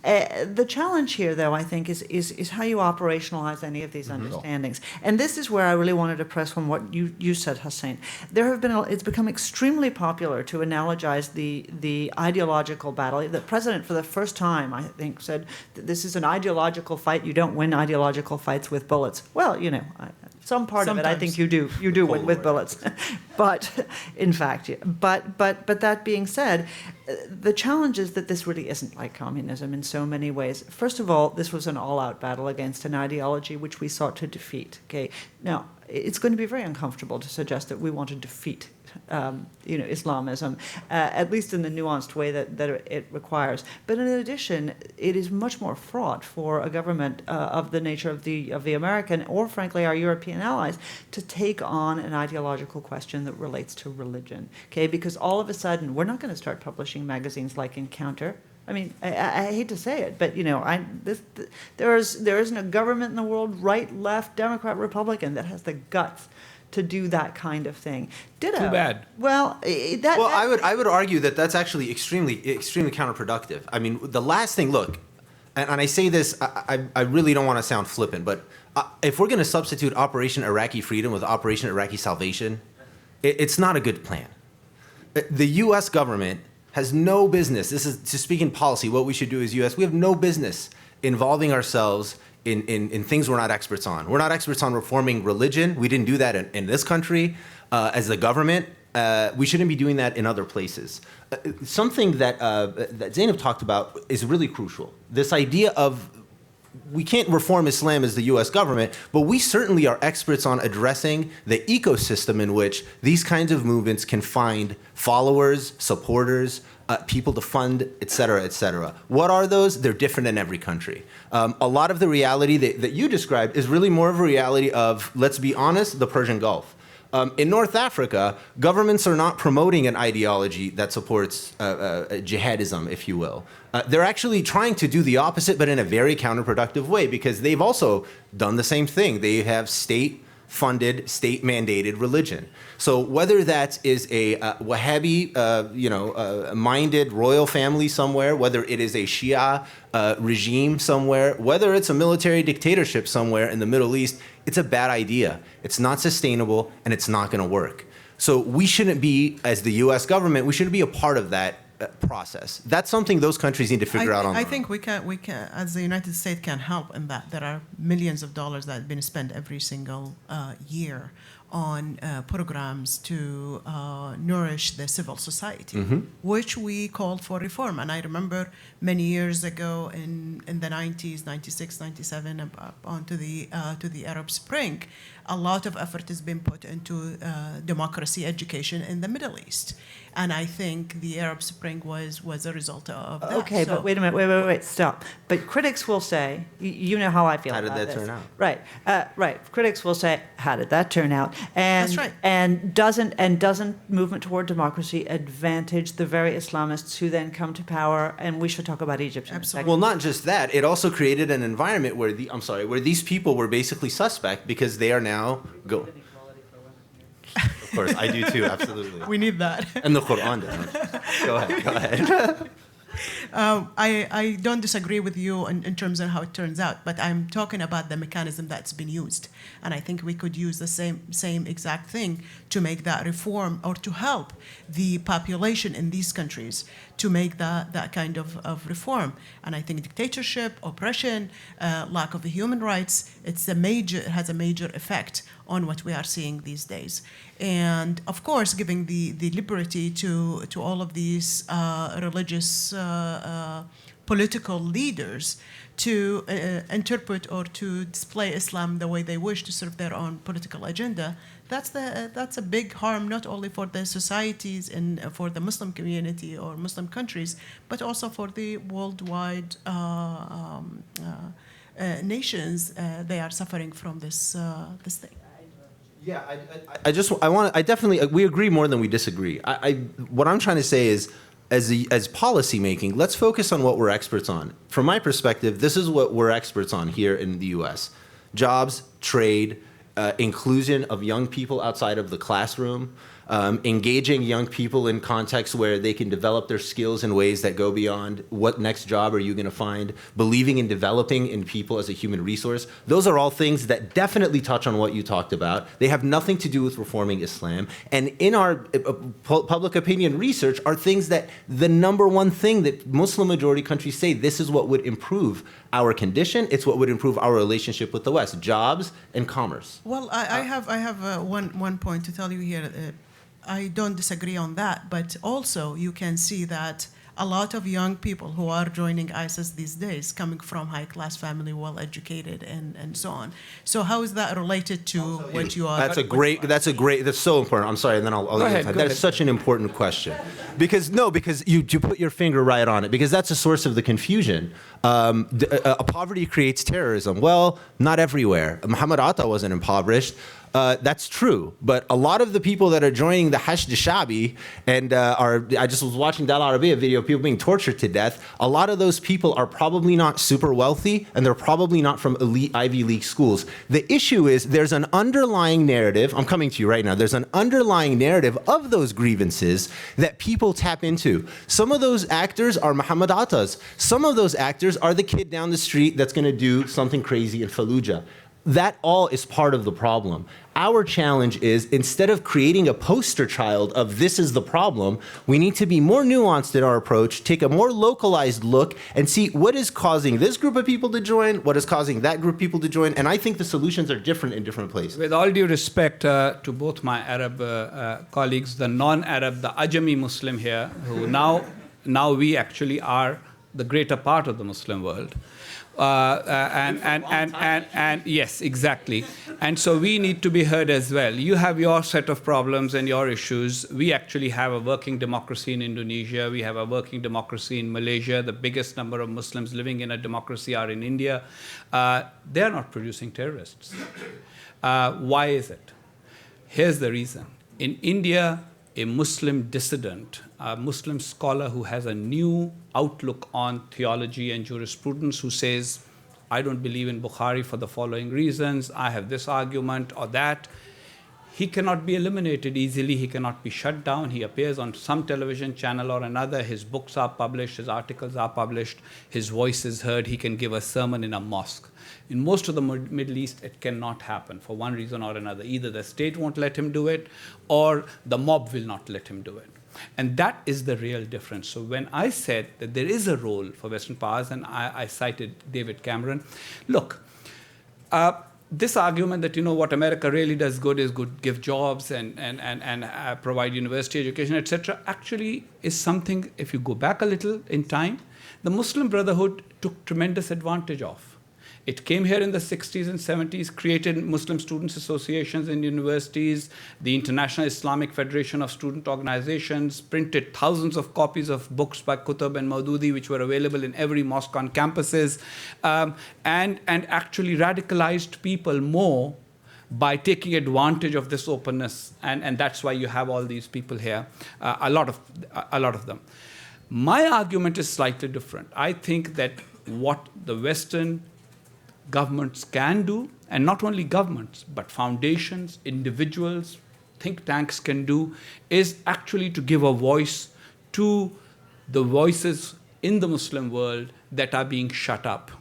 The challenge here, though, I think, is how you operationalize any of these understandings. And this is where I really wanted to press on what you said, Hussein. It's become extremely popular to analogize the ideological battle. The president, for the first time, I think, said that this is an ideological fight. You don't win ideological fights with bullets. Well, some part of it, I think you do win with bullets. But in fact, but that being said, the challenge is that this really isn't like communism in so many ways. First of all, this was an all-out battle against an ideology which we sought to defeat. Okay, now it's going to be very uncomfortable to suggest that we want to defeat Islamism, at least in the nuanced way that it requires. But in addition, it is much more fraught for a government of the nature of the American, or frankly our European allies, to take on an ideological question that relates to religion. Okay, because all of a sudden we're not going to start publishing magazines like Encounter. I mean, I hate to say it, but there isn't a government in the world, right, left, Democrat, Republican, that has the guts to do that kind of thing. Ditto. Too bad. Well, I would argue that that's actually extremely counterproductive. I mean, the last thing, look, and I say this, I really don't want to sound flippant, but if we're going to substitute Operation Iraqi Freedom with Operation Iraqi Salvation, it's not a good plan. The U.S. government has no business, this is to speak in policy, what we should do as U.S., we have no business involving ourselves in things we're not experts on. We're not experts on reforming religion. We didn't do that in this country as the government. We shouldn't be doing that in other places. Something that Zainab talked about is really crucial. This idea of we can't reform Islam as the U.S. government, but we certainly are experts on addressing the ecosystem in which these kinds of movements can find followers, supporters, people to fund, et cetera, et cetera. What are those? They're different in every country. A lot of the reality that you described is really more of a reality of, let's be honest, the Persian Gulf. In North Africa, governments are not promoting an ideology that supports jihadism, if you will. They're actually trying to do the opposite, but in a very counterproductive way, because they've also done the same thing. They have state-funded, state-mandated religion. So whether that is a Wahhabi, minded royal family somewhere, whether it is a Shia regime somewhere, whether it's a military dictatorship somewhere in the Middle East, it's a bad idea. It's not sustainable, and it's not going to work. So we shouldn't be, as the U.S. government, we shouldn't be a part of that process. That's something those countries need to figure out on their own. I think we can, as the United States, can help in that. There are millions of dollars that have been spent every single year on programs to nourish the civil society, which we called for reform. And I remember many years ago in the 90s, 96, 97, on to the Arab Spring, a lot of effort has been put into democracy education in the Middle East. And I think the Arab Spring was a result of that. Okay, but wait a minute, wait, stop. But critics will say, you know how I feel about this. How did that turn out? Right, right. Critics will say, how did that turn out? And, That's right. And doesn't movement toward democracy advantage the very Islamists who then come to power? And we should talk about Egypt in a second. Well, not just that. It also created an environment where these people were basically suspect because they are now Of course, I do too. Absolutely. We need that. And the Quran does. Go ahead. I don't disagree with you in terms of how it turns out, but I'm talking about the mechanism that's been used. And I think we could use the same exact thing to make that reform or to help the population in these countries to make that kind of reform. And I think dictatorship, oppression, lack of human rights, it has a major effect on what we are seeing these days. And of course, giving the liberty to all of these religious political leaders to interpret or to display Islam the way they wish to serve their own political agenda, that's a big harm, not only for the societies and for the Muslim community or Muslim countries, but also for the worldwide nations. They are suffering from this thing. Yeah, I definitely, we agree more than we disagree. What I'm trying to say is, as policy making, let's focus on what we're experts on. From my perspective, this is what we're experts on here in the U.S. Jobs, trade, inclusion of young people outside of the classroom, engaging young people in contexts where they can develop their skills in ways that go beyond what next job are you going to find, believing in developing in people as a human resource. Those are all things that definitely touch on what you talked about. They have nothing to do with reforming Islam. And in our public opinion research are things that the number one thing that Muslim majority countries say, this is what would improve our condition, it's what would improve our relationship with the West, jobs and commerce. Well, I have one point to tell you here. I don't disagree on that, but also you can see that a lot of young people who are joining ISIS these days coming from high-class family, well-educated, and so on. So how is that related to what you are? That's so important. I'm sorry, and then I'll Go ahead. That's such an important question. Because you put your finger right on it, because that's a source of the confusion. Poverty creates terrorism. Well, not everywhere. Muhammad Atta wasn't impoverished. That's true, but a lot of the people that are joining the Hashd Shabi and I just was watching Dal Arabiya video of people being tortured to death. A lot of those people are probably not super wealthy, and they're probably not from elite Ivy League schools. The issue is there's an underlying narrative, I'm coming to you right now, there's an underlying narrative of those grievances that people tap into. Some of those actors are Muhammad Attas. Some of those actors are the kid down the street that's gonna do something crazy in Fallujah. That all is part of the problem. Our challenge is, instead of creating a poster child of this is the problem, we need to be more nuanced in our approach, take a more localized look, and see what is causing this group of people to join, what is causing that group of people to join, and I think the solutions are different in different places. With all due respect to both my Arab colleagues, the non-Arab, the Ajami Muslim here, who now we actually are the greater part of the Muslim world. And yes, exactly. And so we need to be heard as well. You have your set of problems and your issues. We actually have a working democracy in Indonesia. We have a working democracy in Malaysia. The biggest number of Muslims living in a democracy are in India. They're not producing terrorists. Why is it? Here's the reason. In India, a Muslim dissident, a Muslim scholar who has a new outlook on theology and jurisprudence, who says, I don't believe in Bukhari for the following reasons, I have this argument or that, he cannot be eliminated easily, he cannot be shut down, he appears on some television channel or another, his books are published, his articles are published, his voice is heard, he can give a sermon in a mosque. In most of the Middle East, it cannot happen for one reason or another. Either the state won't let him do it, or the mob will not let him do it. And that is the real difference. So when I said that there is a role for Western powers, and I cited David Cameron, look, this argument that, what America really does good is give jobs and provide university education, etc., actually is something, if you go back a little in time, the Muslim Brotherhood took tremendous advantage of. It came here in the 60s and 70s, created Muslim students associations in universities, the International Islamic Federation of Student Organizations, printed thousands of copies of books by Qutb and Maududi, which were available in every mosque on campuses, and actually radicalized people more by taking advantage of this openness. And that's why you have all these people here, a lot of them. My argument is slightly different. I think that what the Western governments can do, and not only governments, but foundations, individuals, think tanks can do, is actually to give a voice to the voices in the Muslim world that are being shut up,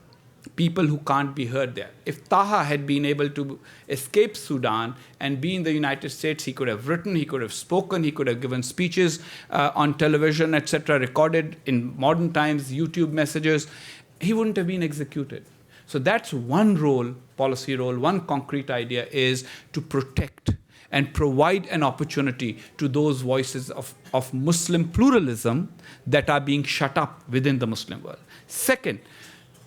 people who can't be heard there. If Taha had been able to escape Sudan and be in the United States, he could have written, he could have spoken, he could have given speeches on television, etc., recorded in modern times, YouTube messages, he wouldn't have been executed. So that's one role, policy role, one concrete idea is to protect and provide an opportunity to those voices of Muslim pluralism that are being shut up within the Muslim world. Second,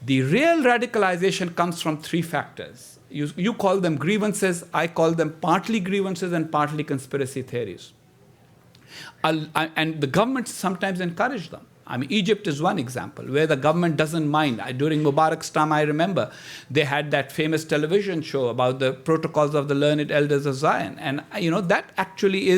the real radicalization comes from three factors. You call them grievances, I call them partly grievances and partly conspiracy theories. And the government sometimes encourage them. I mean, Egypt is one example where the government doesn't mind. During Mubarak's time, I remember they had that famous television show about the protocols of the learned elders of Zion. And, that actually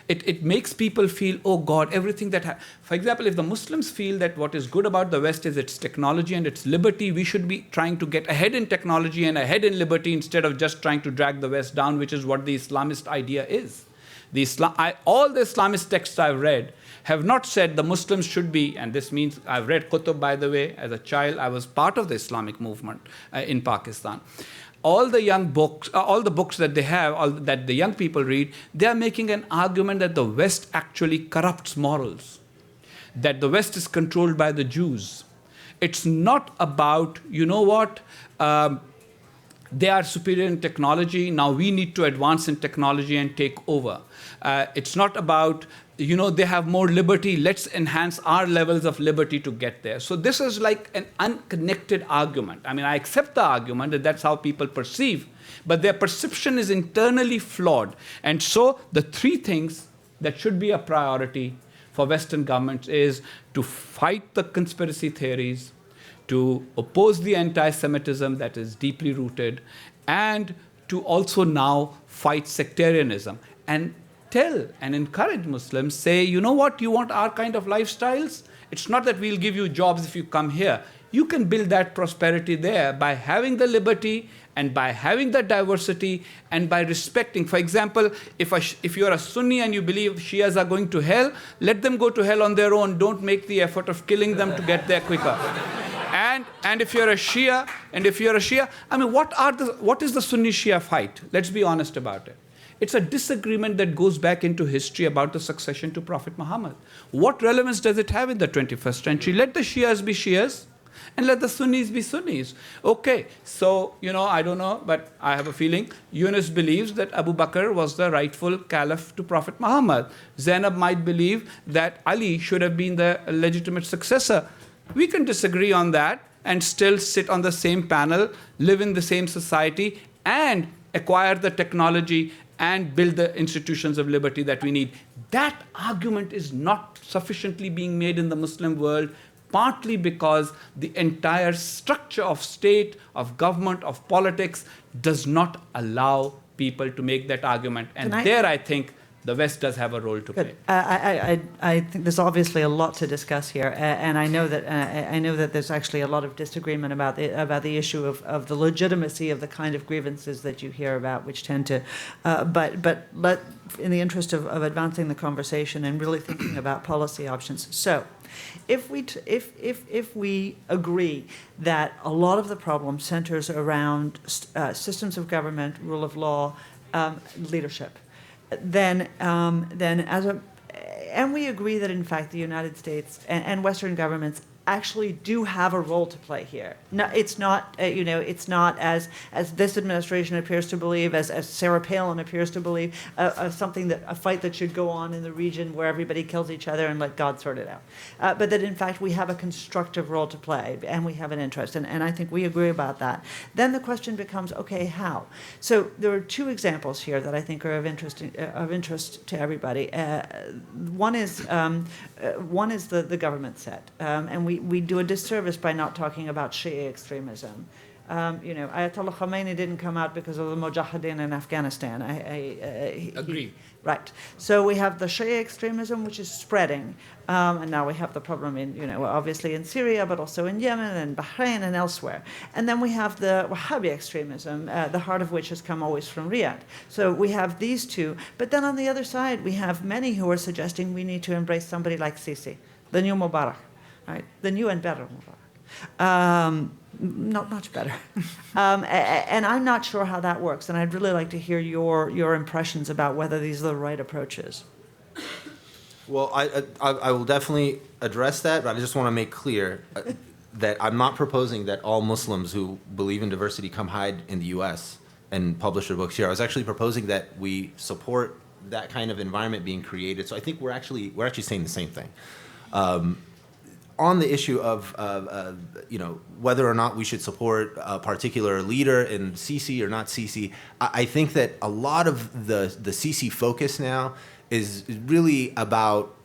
it makes people feel, oh God, everything that... For example, if the Muslims feel that what is good about the West is its technology and its liberty, we should be trying to get ahead in technology and ahead in liberty instead of just trying to drag the West down, which is what the Islamist idea is. All the Islamist texts I've read have not said the Muslims should be, and this means I've read Qutb, by the way. As a child, I was part of the Islamic movement in Pakistan. All the books that they have, that the young people read, they are making an argument that the West actually corrupts morals, that the West is controlled by the Jews. It's not about, they are superior in technology, now we need to advance in technology and take over. It's not about, they have more liberty, let's enhance our levels of liberty to get there. So this is like an unconnected argument. I mean, I accept the argument that that's how people perceive, but their perception is internally flawed. And so the three things that should be a priority for Western governments is to fight the conspiracy theories, to oppose the anti-Semitism that is deeply rooted, and to also now fight sectarianism. And tell and encourage Muslims, say, you know what, you want our kind of lifestyles? It's not that we'll give you jobs if you come here. You can build that prosperity there by having the liberty and by having the diversity and by respecting. For example, if you're a Sunni and you believe Shias are going to hell, let them go to hell on their own. Don't make the effort of killing them to get there quicker. And if you're a Shia, I mean, what is the Sunni-Shia fight? Let's be honest about it. It's a disagreement that goes back into history about the succession to Prophet Muhammad. What relevance does it have in the 21st century? Let the Shias be Shias and let the Sunnis be Sunnis. Okay, so, I don't know, but I have a feeling Yunus believes that Abu Bakr was the rightful caliph to Prophet Muhammad. Zainab might believe that Ali should have been the legitimate successor. We can disagree on that and still sit on the same panel, live in the same society, and acquire the technology and build the institutions of liberty that we need. That argument is not sufficiently being made in the Muslim world, partly because the entire structure of state, of government, of politics does not allow people to make that argument. And I think the West does have a role to play. I think there's obviously a lot to discuss here, and I know that there's actually a lot of disagreement about the issue of the legitimacy of the kind of grievances that you hear about, which tend to. But in the interest of advancing the conversation and really thinking about policy options, so. If we agree that a lot of the problem centers around systems of government, rule of law, leadership, then and we agree that in fact the United States and Western governments actually do have a role to play here. No, it's not, it's not as this administration appears to believe, as Sarah Palin appears to believe, a fight that should go on in the region where everybody kills each other and let God sort it out. But that in fact we have a constructive role to play and we have an interest, and I think we agree about that. Then the question becomes, okay, how? So there are two examples here that I think are of interest to everybody. One is the government set, and we do a disservice by not talking about Shia extremism. Ayatollah Khomeini didn't come out because of the Mujahideen in Afghanistan. Agreed. Right. So we have the Shia extremism, which is spreading, and now we have the problem in, obviously in Syria, but also in Yemen and Bahrain and elsewhere. And then we have the Wahhabi extremism, the heart of which has come always from Riyadh. So we have these two. But then on the other side, we have many who are suggesting we need to embrace somebody like Sisi, the new Mubarak. Right, the new and better Mubarak. Not much better. And I'm not sure how that works, and I'd really like to hear your impressions about whether these are the right approaches. Well, I will definitely address that, but I just want to make clear that I'm not proposing that all Muslims who believe in diversity come hide in the U.S. and publish their books here. I was actually proposing that we support that kind of environment being created. So I think we're actually saying the same thing. On the issue of whether or not we should support a particular leader in Sisi or not Sisi, I think that a lot of the Sisi focus now is really about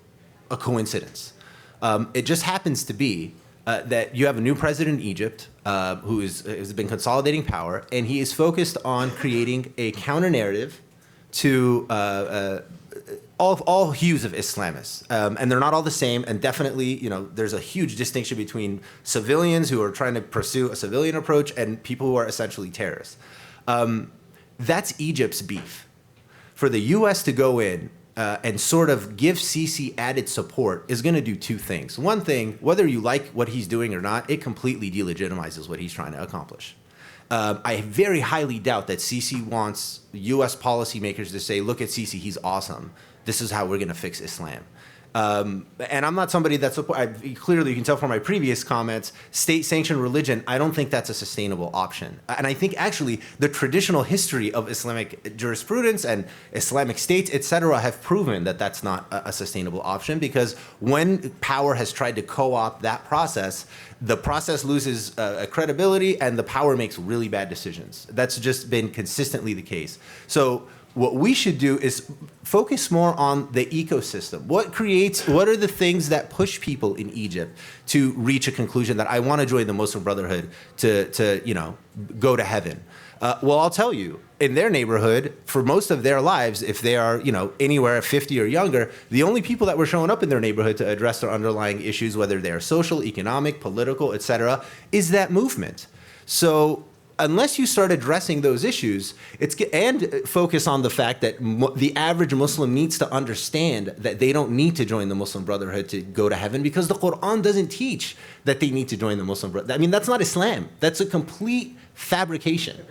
a coincidence. It just happens to be that you have a new president in Egypt who has been consolidating power, and he is focused on creating a counter narrative to all hues of Islamists, and they're not all the same. And definitely, there's a huge distinction between civilians who are trying to pursue a civilian approach and people who are essentially terrorists. That's Egypt's beef. For the U.S. to go in and sort of give Sisi added support is going to do two things. One thing, whether you like what he's doing or not, it completely delegitimizes what he's trying to accomplish. I very highly doubt that Sisi wants U.S. policymakers to say, look at Sisi, he's awesome. This is how we're going to fix Islam. And I'm not somebody that's, clearly you can tell from my previous comments, state-sanctioned religion, I don't think that's a sustainable option. And I think actually the traditional history of Islamic jurisprudence and Islamic states, et cetera, have proven that that's not a sustainable option, because when power has tried to co-opt that process, the process loses credibility and the power makes really bad decisions. That's just been consistently the case. So what we should do is focus more on the ecosystem. What are the things that push people in Egypt to reach a conclusion that I want to join the Muslim Brotherhood to go to heaven? Well, I'll tell you, in their neighborhood, for most of their lives, if they are, anywhere 50 or younger, the only people that were showing up in their neighborhood to address their underlying issues, whether they are social, economic, political, et cetera, is that movement. So unless you start addressing those issues, and focus on the fact that the average Muslim needs to understand that they don't need to join the Muslim Brotherhood to go to heaven, because the Quran doesn't teach that they need to join the Muslim Brotherhood. I mean, that's not Islam. That's a complete fabrication.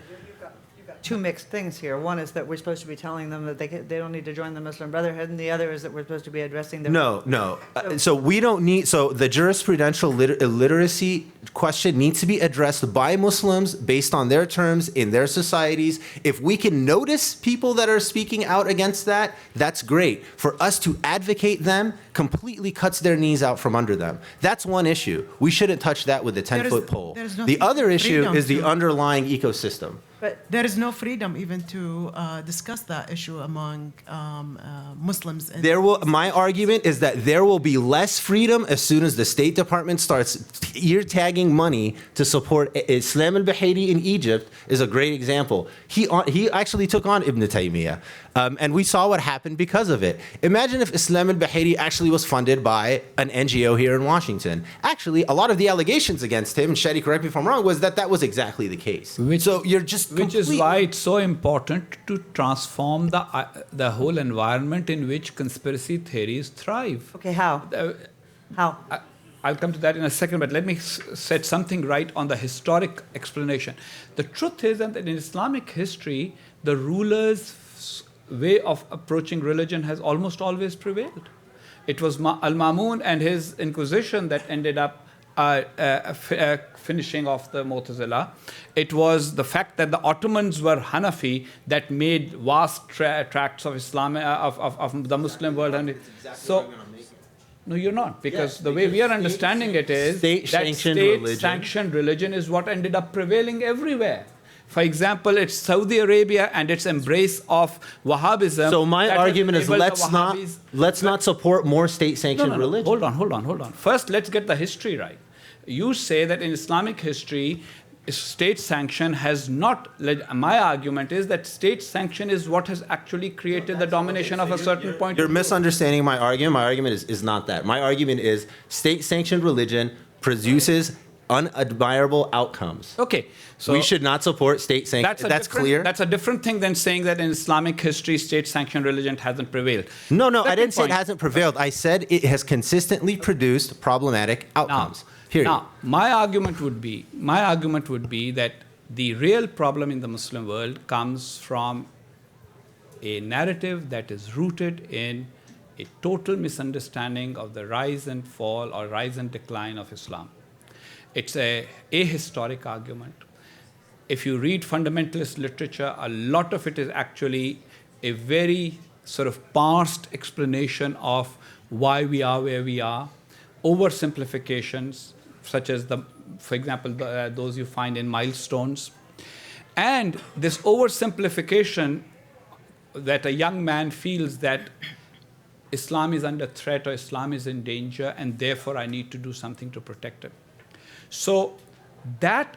Two mixed things here. One is that we're supposed to be telling them that they don't need to join the Muslim Brotherhood, and the other is that we're supposed to be addressing their... No. So we don't need... So the jurisprudential illiteracy question needs to be addressed by Muslims based on their terms in their societies. If we can notice people that are speaking out against that, that's great. For us to advocate them completely cuts their knees out from under them. That's one issue. We shouldn't touch that with a 10-foot pole. The other issue is the underlying ecosystem. But there is no freedom even to discuss that issue among Muslims. My argument is that there will be less freedom as soon as the State Department starts ear-tagging money to support Islam al-Bahiri in Egypt. Is a great example. He actually took on Ibn Taymiyyah, and we saw what happened because of it. Imagine if Islam al-Bahiri actually was funded by an NGO here in Washington. Actually, a lot of the allegations against him, and Shadi, correct me if I'm wrong, was that was exactly the case. Which is why it's so important to transform the whole environment in which conspiracy theories thrive. Okay, how? How? I'll come to that in a second, but let me set something right on the historic explanation. The truth is that in Islamic history, the rulers' way of approaching religion has almost always prevailed. It was Al-Mamun and his Inquisition that ended up finishing off the Mu'tazila. It was the fact that the Ottomans were Hanafi that made vast tracts of Islam, of the Muslim world. And no, you're not, because the way we are understanding it is that state-sanctioned religion is what ended up prevailing everywhere. For example, it's Saudi Arabia and its embrace of Wahhabism. So my argument is let's not support more state-sanctioned religion. Hold on. First, let's get the history right. You say that in Islamic history, state sanction has not led. My argument is that state sanction is what has actually created the domination of a certain point. You're misunderstanding my argument. My argument is not that. My argument is state-sanctioned religion produces unadmirable outcomes. Okay. So we should not support state sanctioned. That's clear. That's a different thing than saying that in Islamic history, state-sanctioned religion hasn't prevailed. No, I didn't say it hasn't prevailed. I said it has consistently produced problematic outcomes. Now, my argument would be that the real problem in the Muslim world comes from a narrative that is rooted in a total misunderstanding of the rise and fall or rise and decline of Islam. It's a ahistoric argument. if you read fundamentalist literature, a lot of it is actually a very sort of parsed explanation of why we are where we are, oversimplifications, such as, for example, those you find in Milestones. And this oversimplification that a young man feels that Islam is under threat or Islam is in danger, and therefore I need to do something to protect it. So that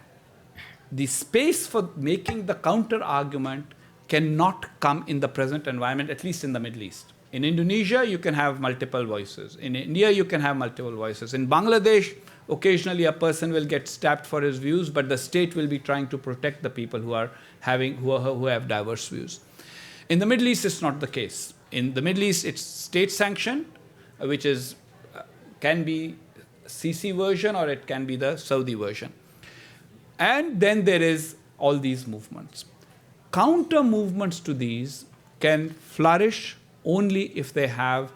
the space for making the counter argument cannot come in the present environment, at least in the Middle East. In Indonesia, you can have multiple voices. In India, you can have multiple voices. In Bangladesh, occasionally a person will get stabbed for his views, but the state will be trying to protect the people who have diverse views. In the Middle East, it's not the case. In the Middle East, it's state sanctioned, which is can be Sisi version or it can be the Saudi version. And then there is all these movements. Counter movements to these can flourish only if they have.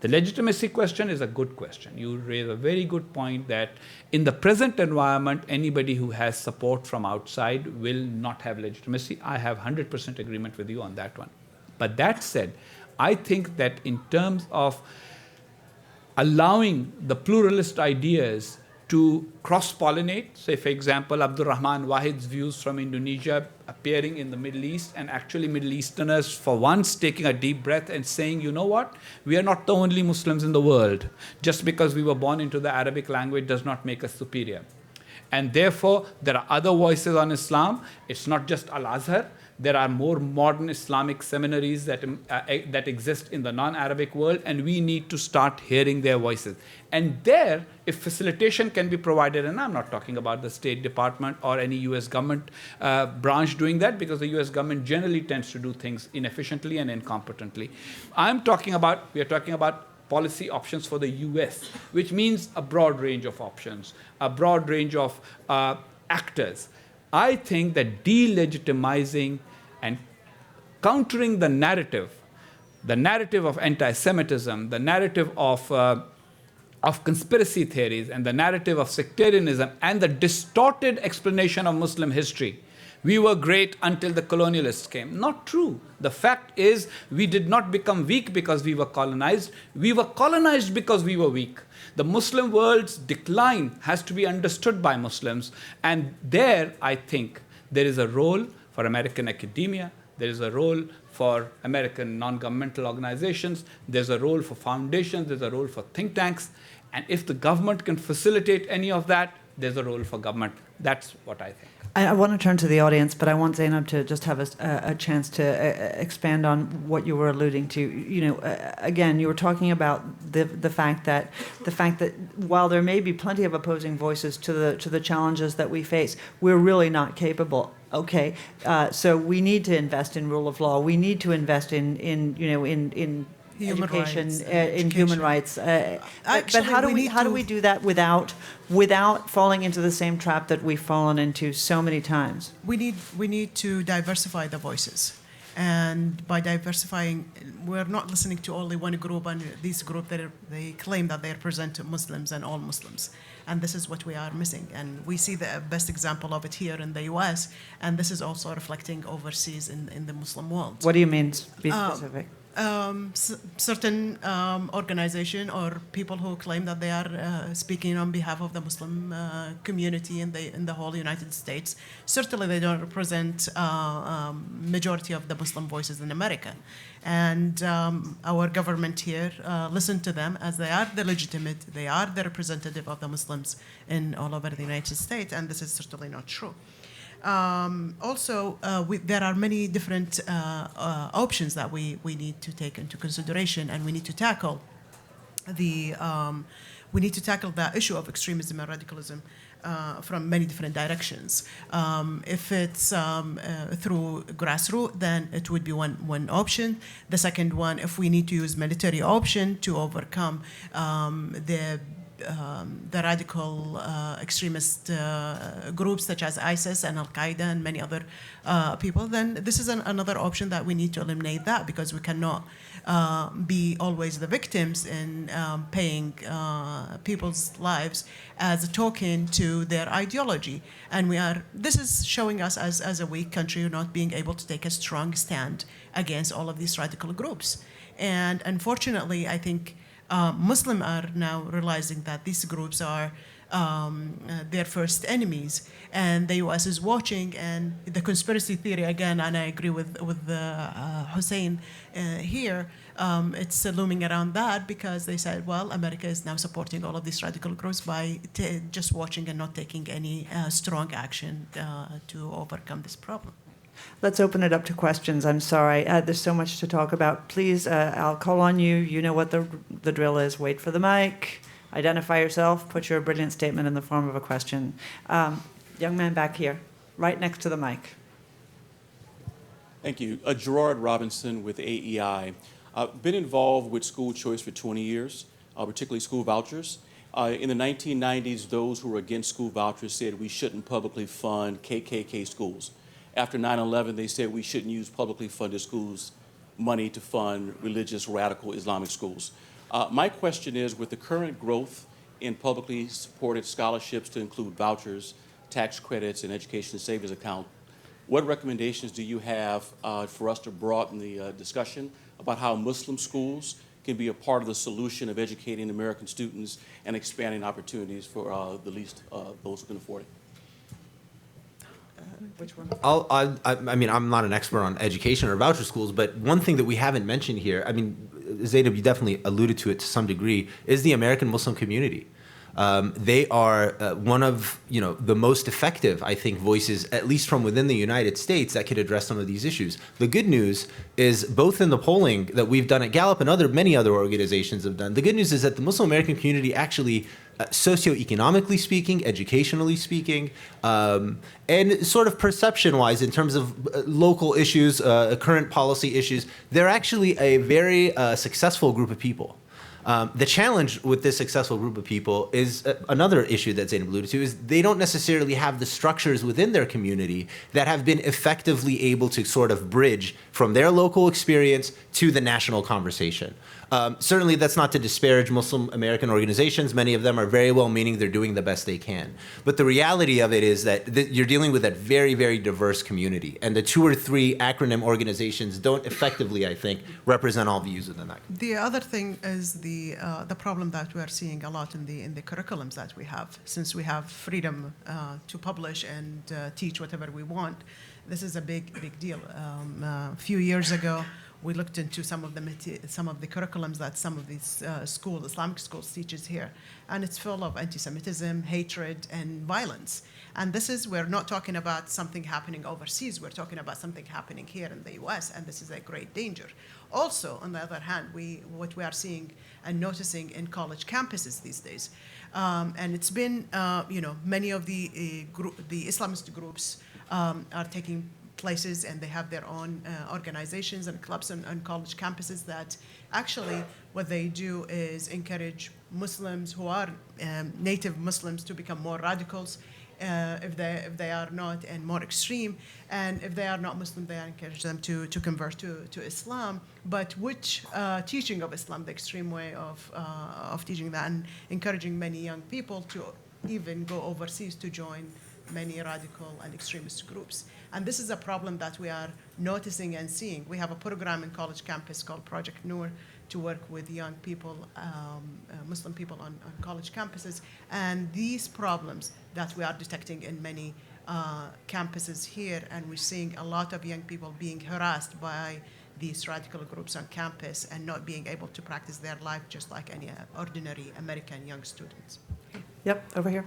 The legitimacy question is a good question. You raise a very good point that in the present environment, anybody who has support from outside will not have legitimacy. I have 100% agreement with you on that one. But that said, I think that in terms of allowing the pluralist ideas to cross-pollinate, say, for example, Abdul Rahman Wahid's views from Indonesia appearing in the Middle East, and actually Middle Easterners, for once, taking a deep breath and saying, you know what, we are not the only Muslims in the world. Just because we were born into the Arabic language does not make us superior. And therefore, there are other voices on Islam. It's not just Al-Azhar. There are more modern Islamic seminaries that exist in the non-Arabic world, and we need to start hearing their voices. And there, if facilitation can be provided, and I'm not talking about the State Department or any US government branch doing that, because the US government generally tends to do things inefficiently and incompetently. we are talking about policy options for the US, which means a broad range of options, a broad range of actors. I think that delegitimizing and countering the narrative of anti-Semitism, the narrative of conspiracy theories, and the narrative of sectarianism, and the distorted explanation of Muslim history. We were great until the colonialists came. Not true. The fact is, we did not become weak because we were colonized. We were colonized because we were weak. The Muslim world's decline has to be understood by Muslims. And there, I think, there is a role for American academia. There is a role for American non-governmental organizations. There's a role for foundations. There's a role for think tanks. And if the government can facilitate any of that, there's a role for government. That's what I think. I want to turn to the audience, but I want Zainab to just have a chance to expand on what you were alluding to. You know, again, you were talking about the fact that while there may be plenty of opposing voices to the challenges that we face, we're really not capable. Okay, so we need to invest in rule of law. We need to invest in Human education, rights, in human rights. But how do we do that without falling into the same trap that we've fallen into so many times? We need to diversify the voices, and by diversifying, we're not listening to only one group, and this group they claim that they represent Muslims and all Muslims, and this is what we are missing. And we see the best example of it here in the U.S., and this is also reflecting overseas in the Muslim world. What do you mean? Be specific. Certain organization or people who claim that they are speaking on behalf of the Muslim community in the whole United States. Certainly, they don't represent majority of the Muslim voices in America, and our government here listen to them as they are the legitimate, they are the representative of the Muslims in all over the United States, and this is certainly not true. There are many different options that we need to take into consideration, and we need to tackle the issue of extremism and radicalism from many different directions. If it's through grassroots, then it would be one option. The second one, if we need to use military option to overcome the the radical extremist groups such as ISIS and Al-Qaeda and many other people, then this is another option that we need to eliminate that, because we cannot be always the victims in paying people's lives as a token to their ideology. And this is showing us as a weak country not being able to take a strong stand against all of these radical groups. And unfortunately, I think Muslims are now realizing that these groups are their first enemies, and the U.S. is watching. And the conspiracy theory again, and I agree with Hussein here. It's looming around that, because they said, well, America is now supporting all of these radical groups by just watching and not taking any strong action to overcome this problem. Let's open it up to questions. I'm sorry, there's so much to talk about. Please, I'll call on you. You know what the drill is. Wait for the mic, identify yourself, put your brilliant statement in the form of a question. Young man back here, right next to the mic. Thank you. Gerard Robinson with AEI. I've been involved with school choice for 20 years, particularly school vouchers. In the 1990s, those who were against school vouchers said we shouldn't publicly fund KKK schools. After 9/11, they said we shouldn't use publicly funded schools money to fund religious radical Islamic schools. My question is, with the current growth in publicly supported scholarships to include vouchers, tax credits, and education savings account, what recommendations do you have for us to broaden the discussion about how Muslim schools can be a part of the solution of educating American students and expanding opportunities for the least those who can afford it? Which one? I mean, I'm not an expert on education or voucher schools, but one thing that we haven't mentioned here, I mean, Zainab, you definitely alluded to it to some degree, is the American Muslim community. They are one of the most effective, I think, voices, at least from within the United States, that could address some of these issues. The good news is, both in the polling that we've done at Gallup and many other organizations have done, the good news is that the Muslim American community actually, socioeconomically speaking, educationally speaking, and sort of perception-wise in terms of local issues, current policy issues, they're actually a very successful group of people. The challenge with this successful group of people is another issue that Zainab alluded to, is they don't necessarily have the structures within their community that have been effectively able to sort of bridge from their local experience to the national conversation. Certainly, that's not to disparage Muslim American organizations. Many of them are very well-meaning. They're doing the best they can. But the reality of it is that you're dealing with a very, very diverse community. And the 2 or 3 acronym organizations don't effectively, I think, represent all views within that. The other thing is the problem that we are seeing a lot in the curriculums that we have. Since we have freedom to publish and teach whatever we want, this is a big deal. A few years ago, we looked into some of the curriculums that some of these Islamic schools teaches here, and it's full of anti-Semitism, hatred, and violence. And we're not talking about something happening overseas. We're talking about something happening here in the U.S., and this is a great danger. Also, on the other hand, what we are seeing and noticing in college campuses these days, and it's been, many of the Islamist groups are taking places, and they have their own organizations and clubs on college campuses that actually what they do is encourage Muslims who are native Muslims to become more radicals if they are not, and more extreme. And if they are not Muslim, they encourage them to convert to Islam. But which teaching of Islam, the extreme way of teaching that, and encouraging many young people to even go overseas to join many radical and extremist groups. And this is a problem that we are noticing and seeing. We have a program in college campus called Project Noor to work with young people, Muslim people on college campuses. And these problems that we are detecting in many campuses here, and we're seeing a lot of young people being harassed by these radical groups on campus and not being able to practice their life just like any ordinary American young students. Yep, over here.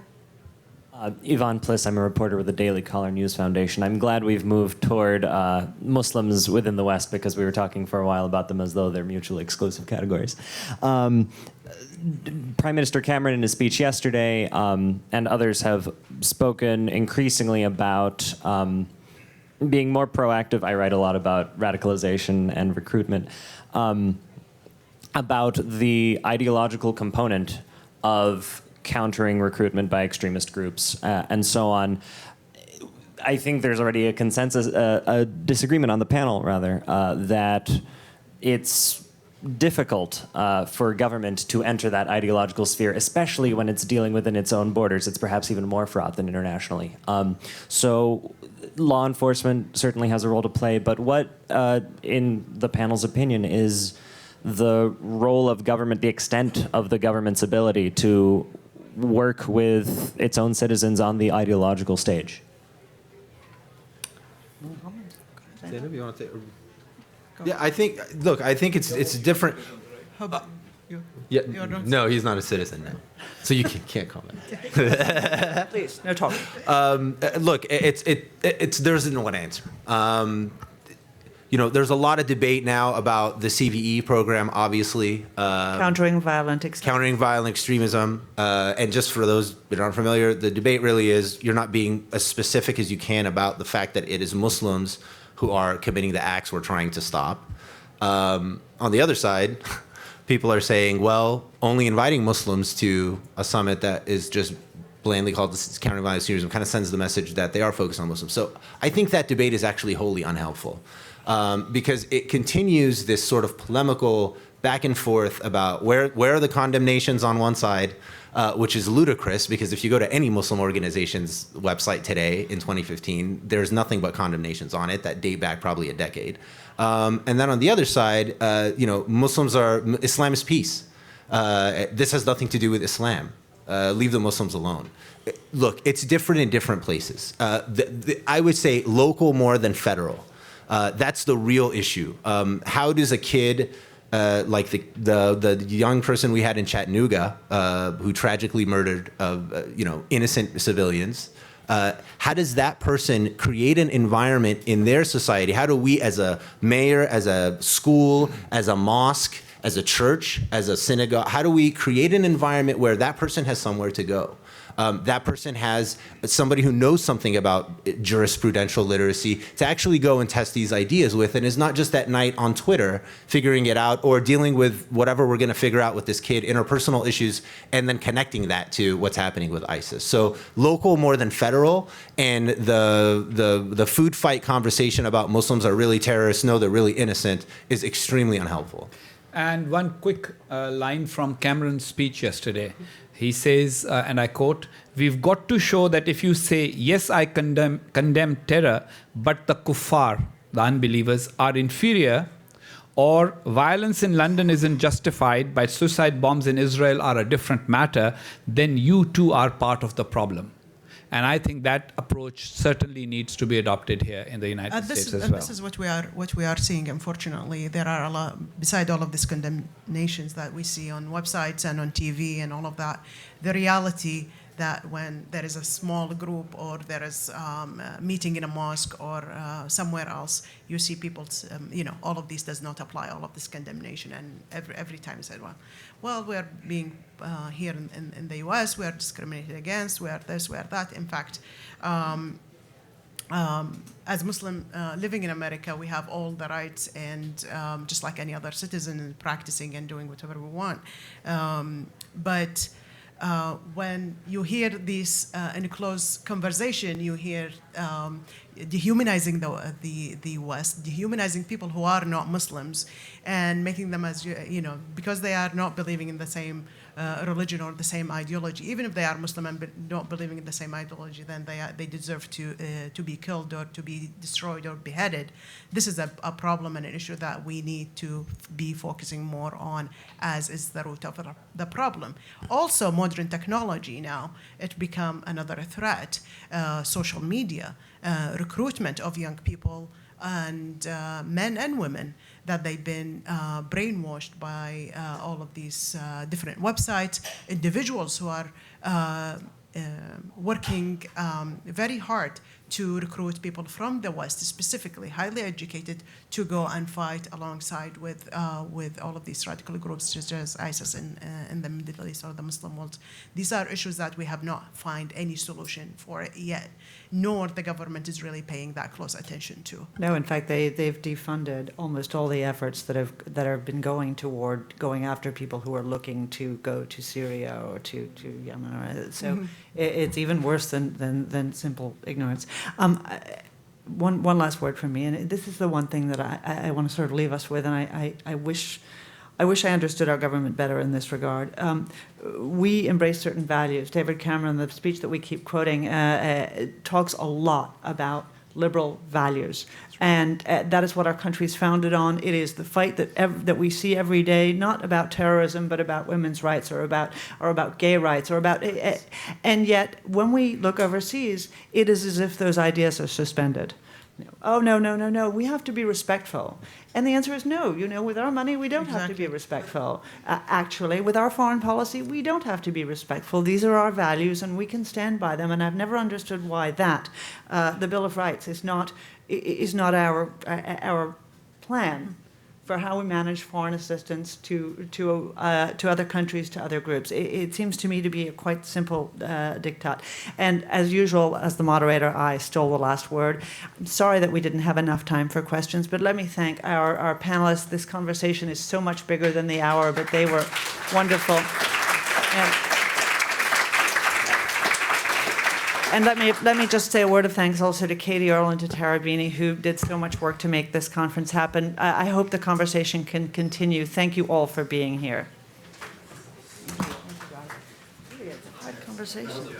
Yvonne Pliss, I'm a reporter with the Daily Caller News Foundation. I'm glad we've moved toward Muslims within the West, because we were talking for a while about them as though they're mutually exclusive categories. Prime Minister Cameron, in his speech yesterday, and others have spoken increasingly about being more proactive. I write a lot about radicalization and recruitment, about the ideological component of countering recruitment by extremist groups and so on. I think there's already a consensus, a disagreement on the panel, rather, that it's difficult for government to enter that ideological sphere, especially when it's dealing within its own borders. It's perhaps even more fraught than internationally. So law enforcement certainly has a role to play, but what, in the panel's opinion, is the role of government, the extent of the government's ability to work with its own citizens on the ideological stage? Zainab, you want to take? Yeah, I think. Look, I think it's different. How about you? Yeah, You're not- no, he's not a citizen now, so you can't comment. Please, no talking. Look, it's there's no one answer. You know, there's a lot of debate now about the CVE program, obviously. Countering violent extremism. Countering violent extremism. And just for those that aren't familiar, the debate really is you're not being as specific as you can about the fact that it is Muslims who are committing the acts we're trying to stop. On the other side, people are saying, well, only inviting Muslims to a summit that is just blandly called Countering Violent Extremism kind of sends the message that they are focused on Muslims. So I think that debate is actually wholly unhelpful because it continues this sort of polemical back and forth about where are the condemnations on one side, which is ludicrous because if you go to any Muslim organization's website today in 2015, there's nothing but condemnations on it that date back probably a decade. And then on the other side, you know, Muslims Islam is peace. This has nothing to do with Islam. Leave the Muslims alone. Look, it's different in different places. I would say local more than federal. That's the real issue. How does a kid like the young person we had in Chattanooga who tragically murdered you know, innocent civilians, how does that person create an environment in their society? How do we as a mayor, as a school, as a mosque, as a church, as a synagogue, how do we create an environment where that person has somewhere to go? That person has somebody who knows something about jurisprudential literacy to actually go and test these ideas with, and is not just at night on Twitter figuring it out or dealing with whatever we're going to figure out with this kid, interpersonal issues, and then connecting that to what's happening with ISIS. So local more than federal, and the food fight conversation about Muslims are really terrorists, no, they're really innocent, is extremely unhelpful. And one quick line from Cameron's speech yesterday. He says, and I quote, "We've got to show that if you say, yes, I condemn terror, but the kuffar, the unbelievers, are inferior, or violence in London isn't justified, but suicide bombs in Israel are a different matter, then you too are part of the problem." And I think that approach certainly needs to be adopted here in the United States as well. This is what we are seeing. Unfortunately, there are a lot. Beside all of these condemnations that we see on websites and on TV and all of that, the reality that when there is a small group or there is a meeting in a mosque or somewhere else, you see people. You know, all of this does not apply. All of this condemnation, and every time you said, well, we're being here in the U.S. we are discriminated against. We are this. We are that. In fact, as Muslim living in America, we have all the rights and just like any other citizen, practicing and doing whatever we want. But when you hear this in a close conversation, you hear dehumanizing the West, dehumanizing people who are not Muslims, and making them as you know, because they are not believing in the same religion or the same ideology. Even if they are Muslim and not believing in the same ideology, then they deserve to be killed or to be destroyed or beheaded. This is a problem and an issue that we need to be focusing more on, as is the root of the problem. Also, modern technology now, it become another threat. Social media, recruitment of young people and men and women, that they've been brainwashed by all of these different websites, individuals who are working very hard to recruit people from the West, specifically highly educated, to go and fight alongside with all of these radical groups, such as ISIS in the Middle East or the Muslim world. These are issues that we have not found any solution for yet, nor the government is really paying that close attention to. No, in fact, they've defunded almost all the efforts that have been going toward going after people who are looking to go to Syria or to Yemen. So it's even worse than simple ignorance. One last word from me, and this is the one thing that I want to sort of leave us with, and I wish I understood our government better in this regard. We embrace certain values. David Cameron, the speech that we keep quoting, talks a lot about liberal values. And that is what our country is founded on. It is the fight that we see every day, not about terrorism, but about women's rights or about gay rights or about... And yet, when we look overseas, it is as if those ideas are suspended. Oh, no, we have to be respectful. And the answer is no. With our money, we don't have to be respectful. Actually, with our foreign policy, we don't have to be respectful. These are our values, and we can stand by them. And I've never understood why the Bill of Rights is not our plan for how we manage foreign assistance to other countries, to other groups. It seems to me to be a quite simple diktat. And as usual, as the moderator, I stole the last word. I'm sorry that we didn't have enough time for questions, but let me thank our panelists. This conversation is so much bigger than the hour, but they were wonderful. And let me just say a word of thanks also to Katie Earle and to Tara Bini, who did so much work to make this conference happen. I hope the conversation can continue. Thank you all for being here. Really, it's a hard conversation.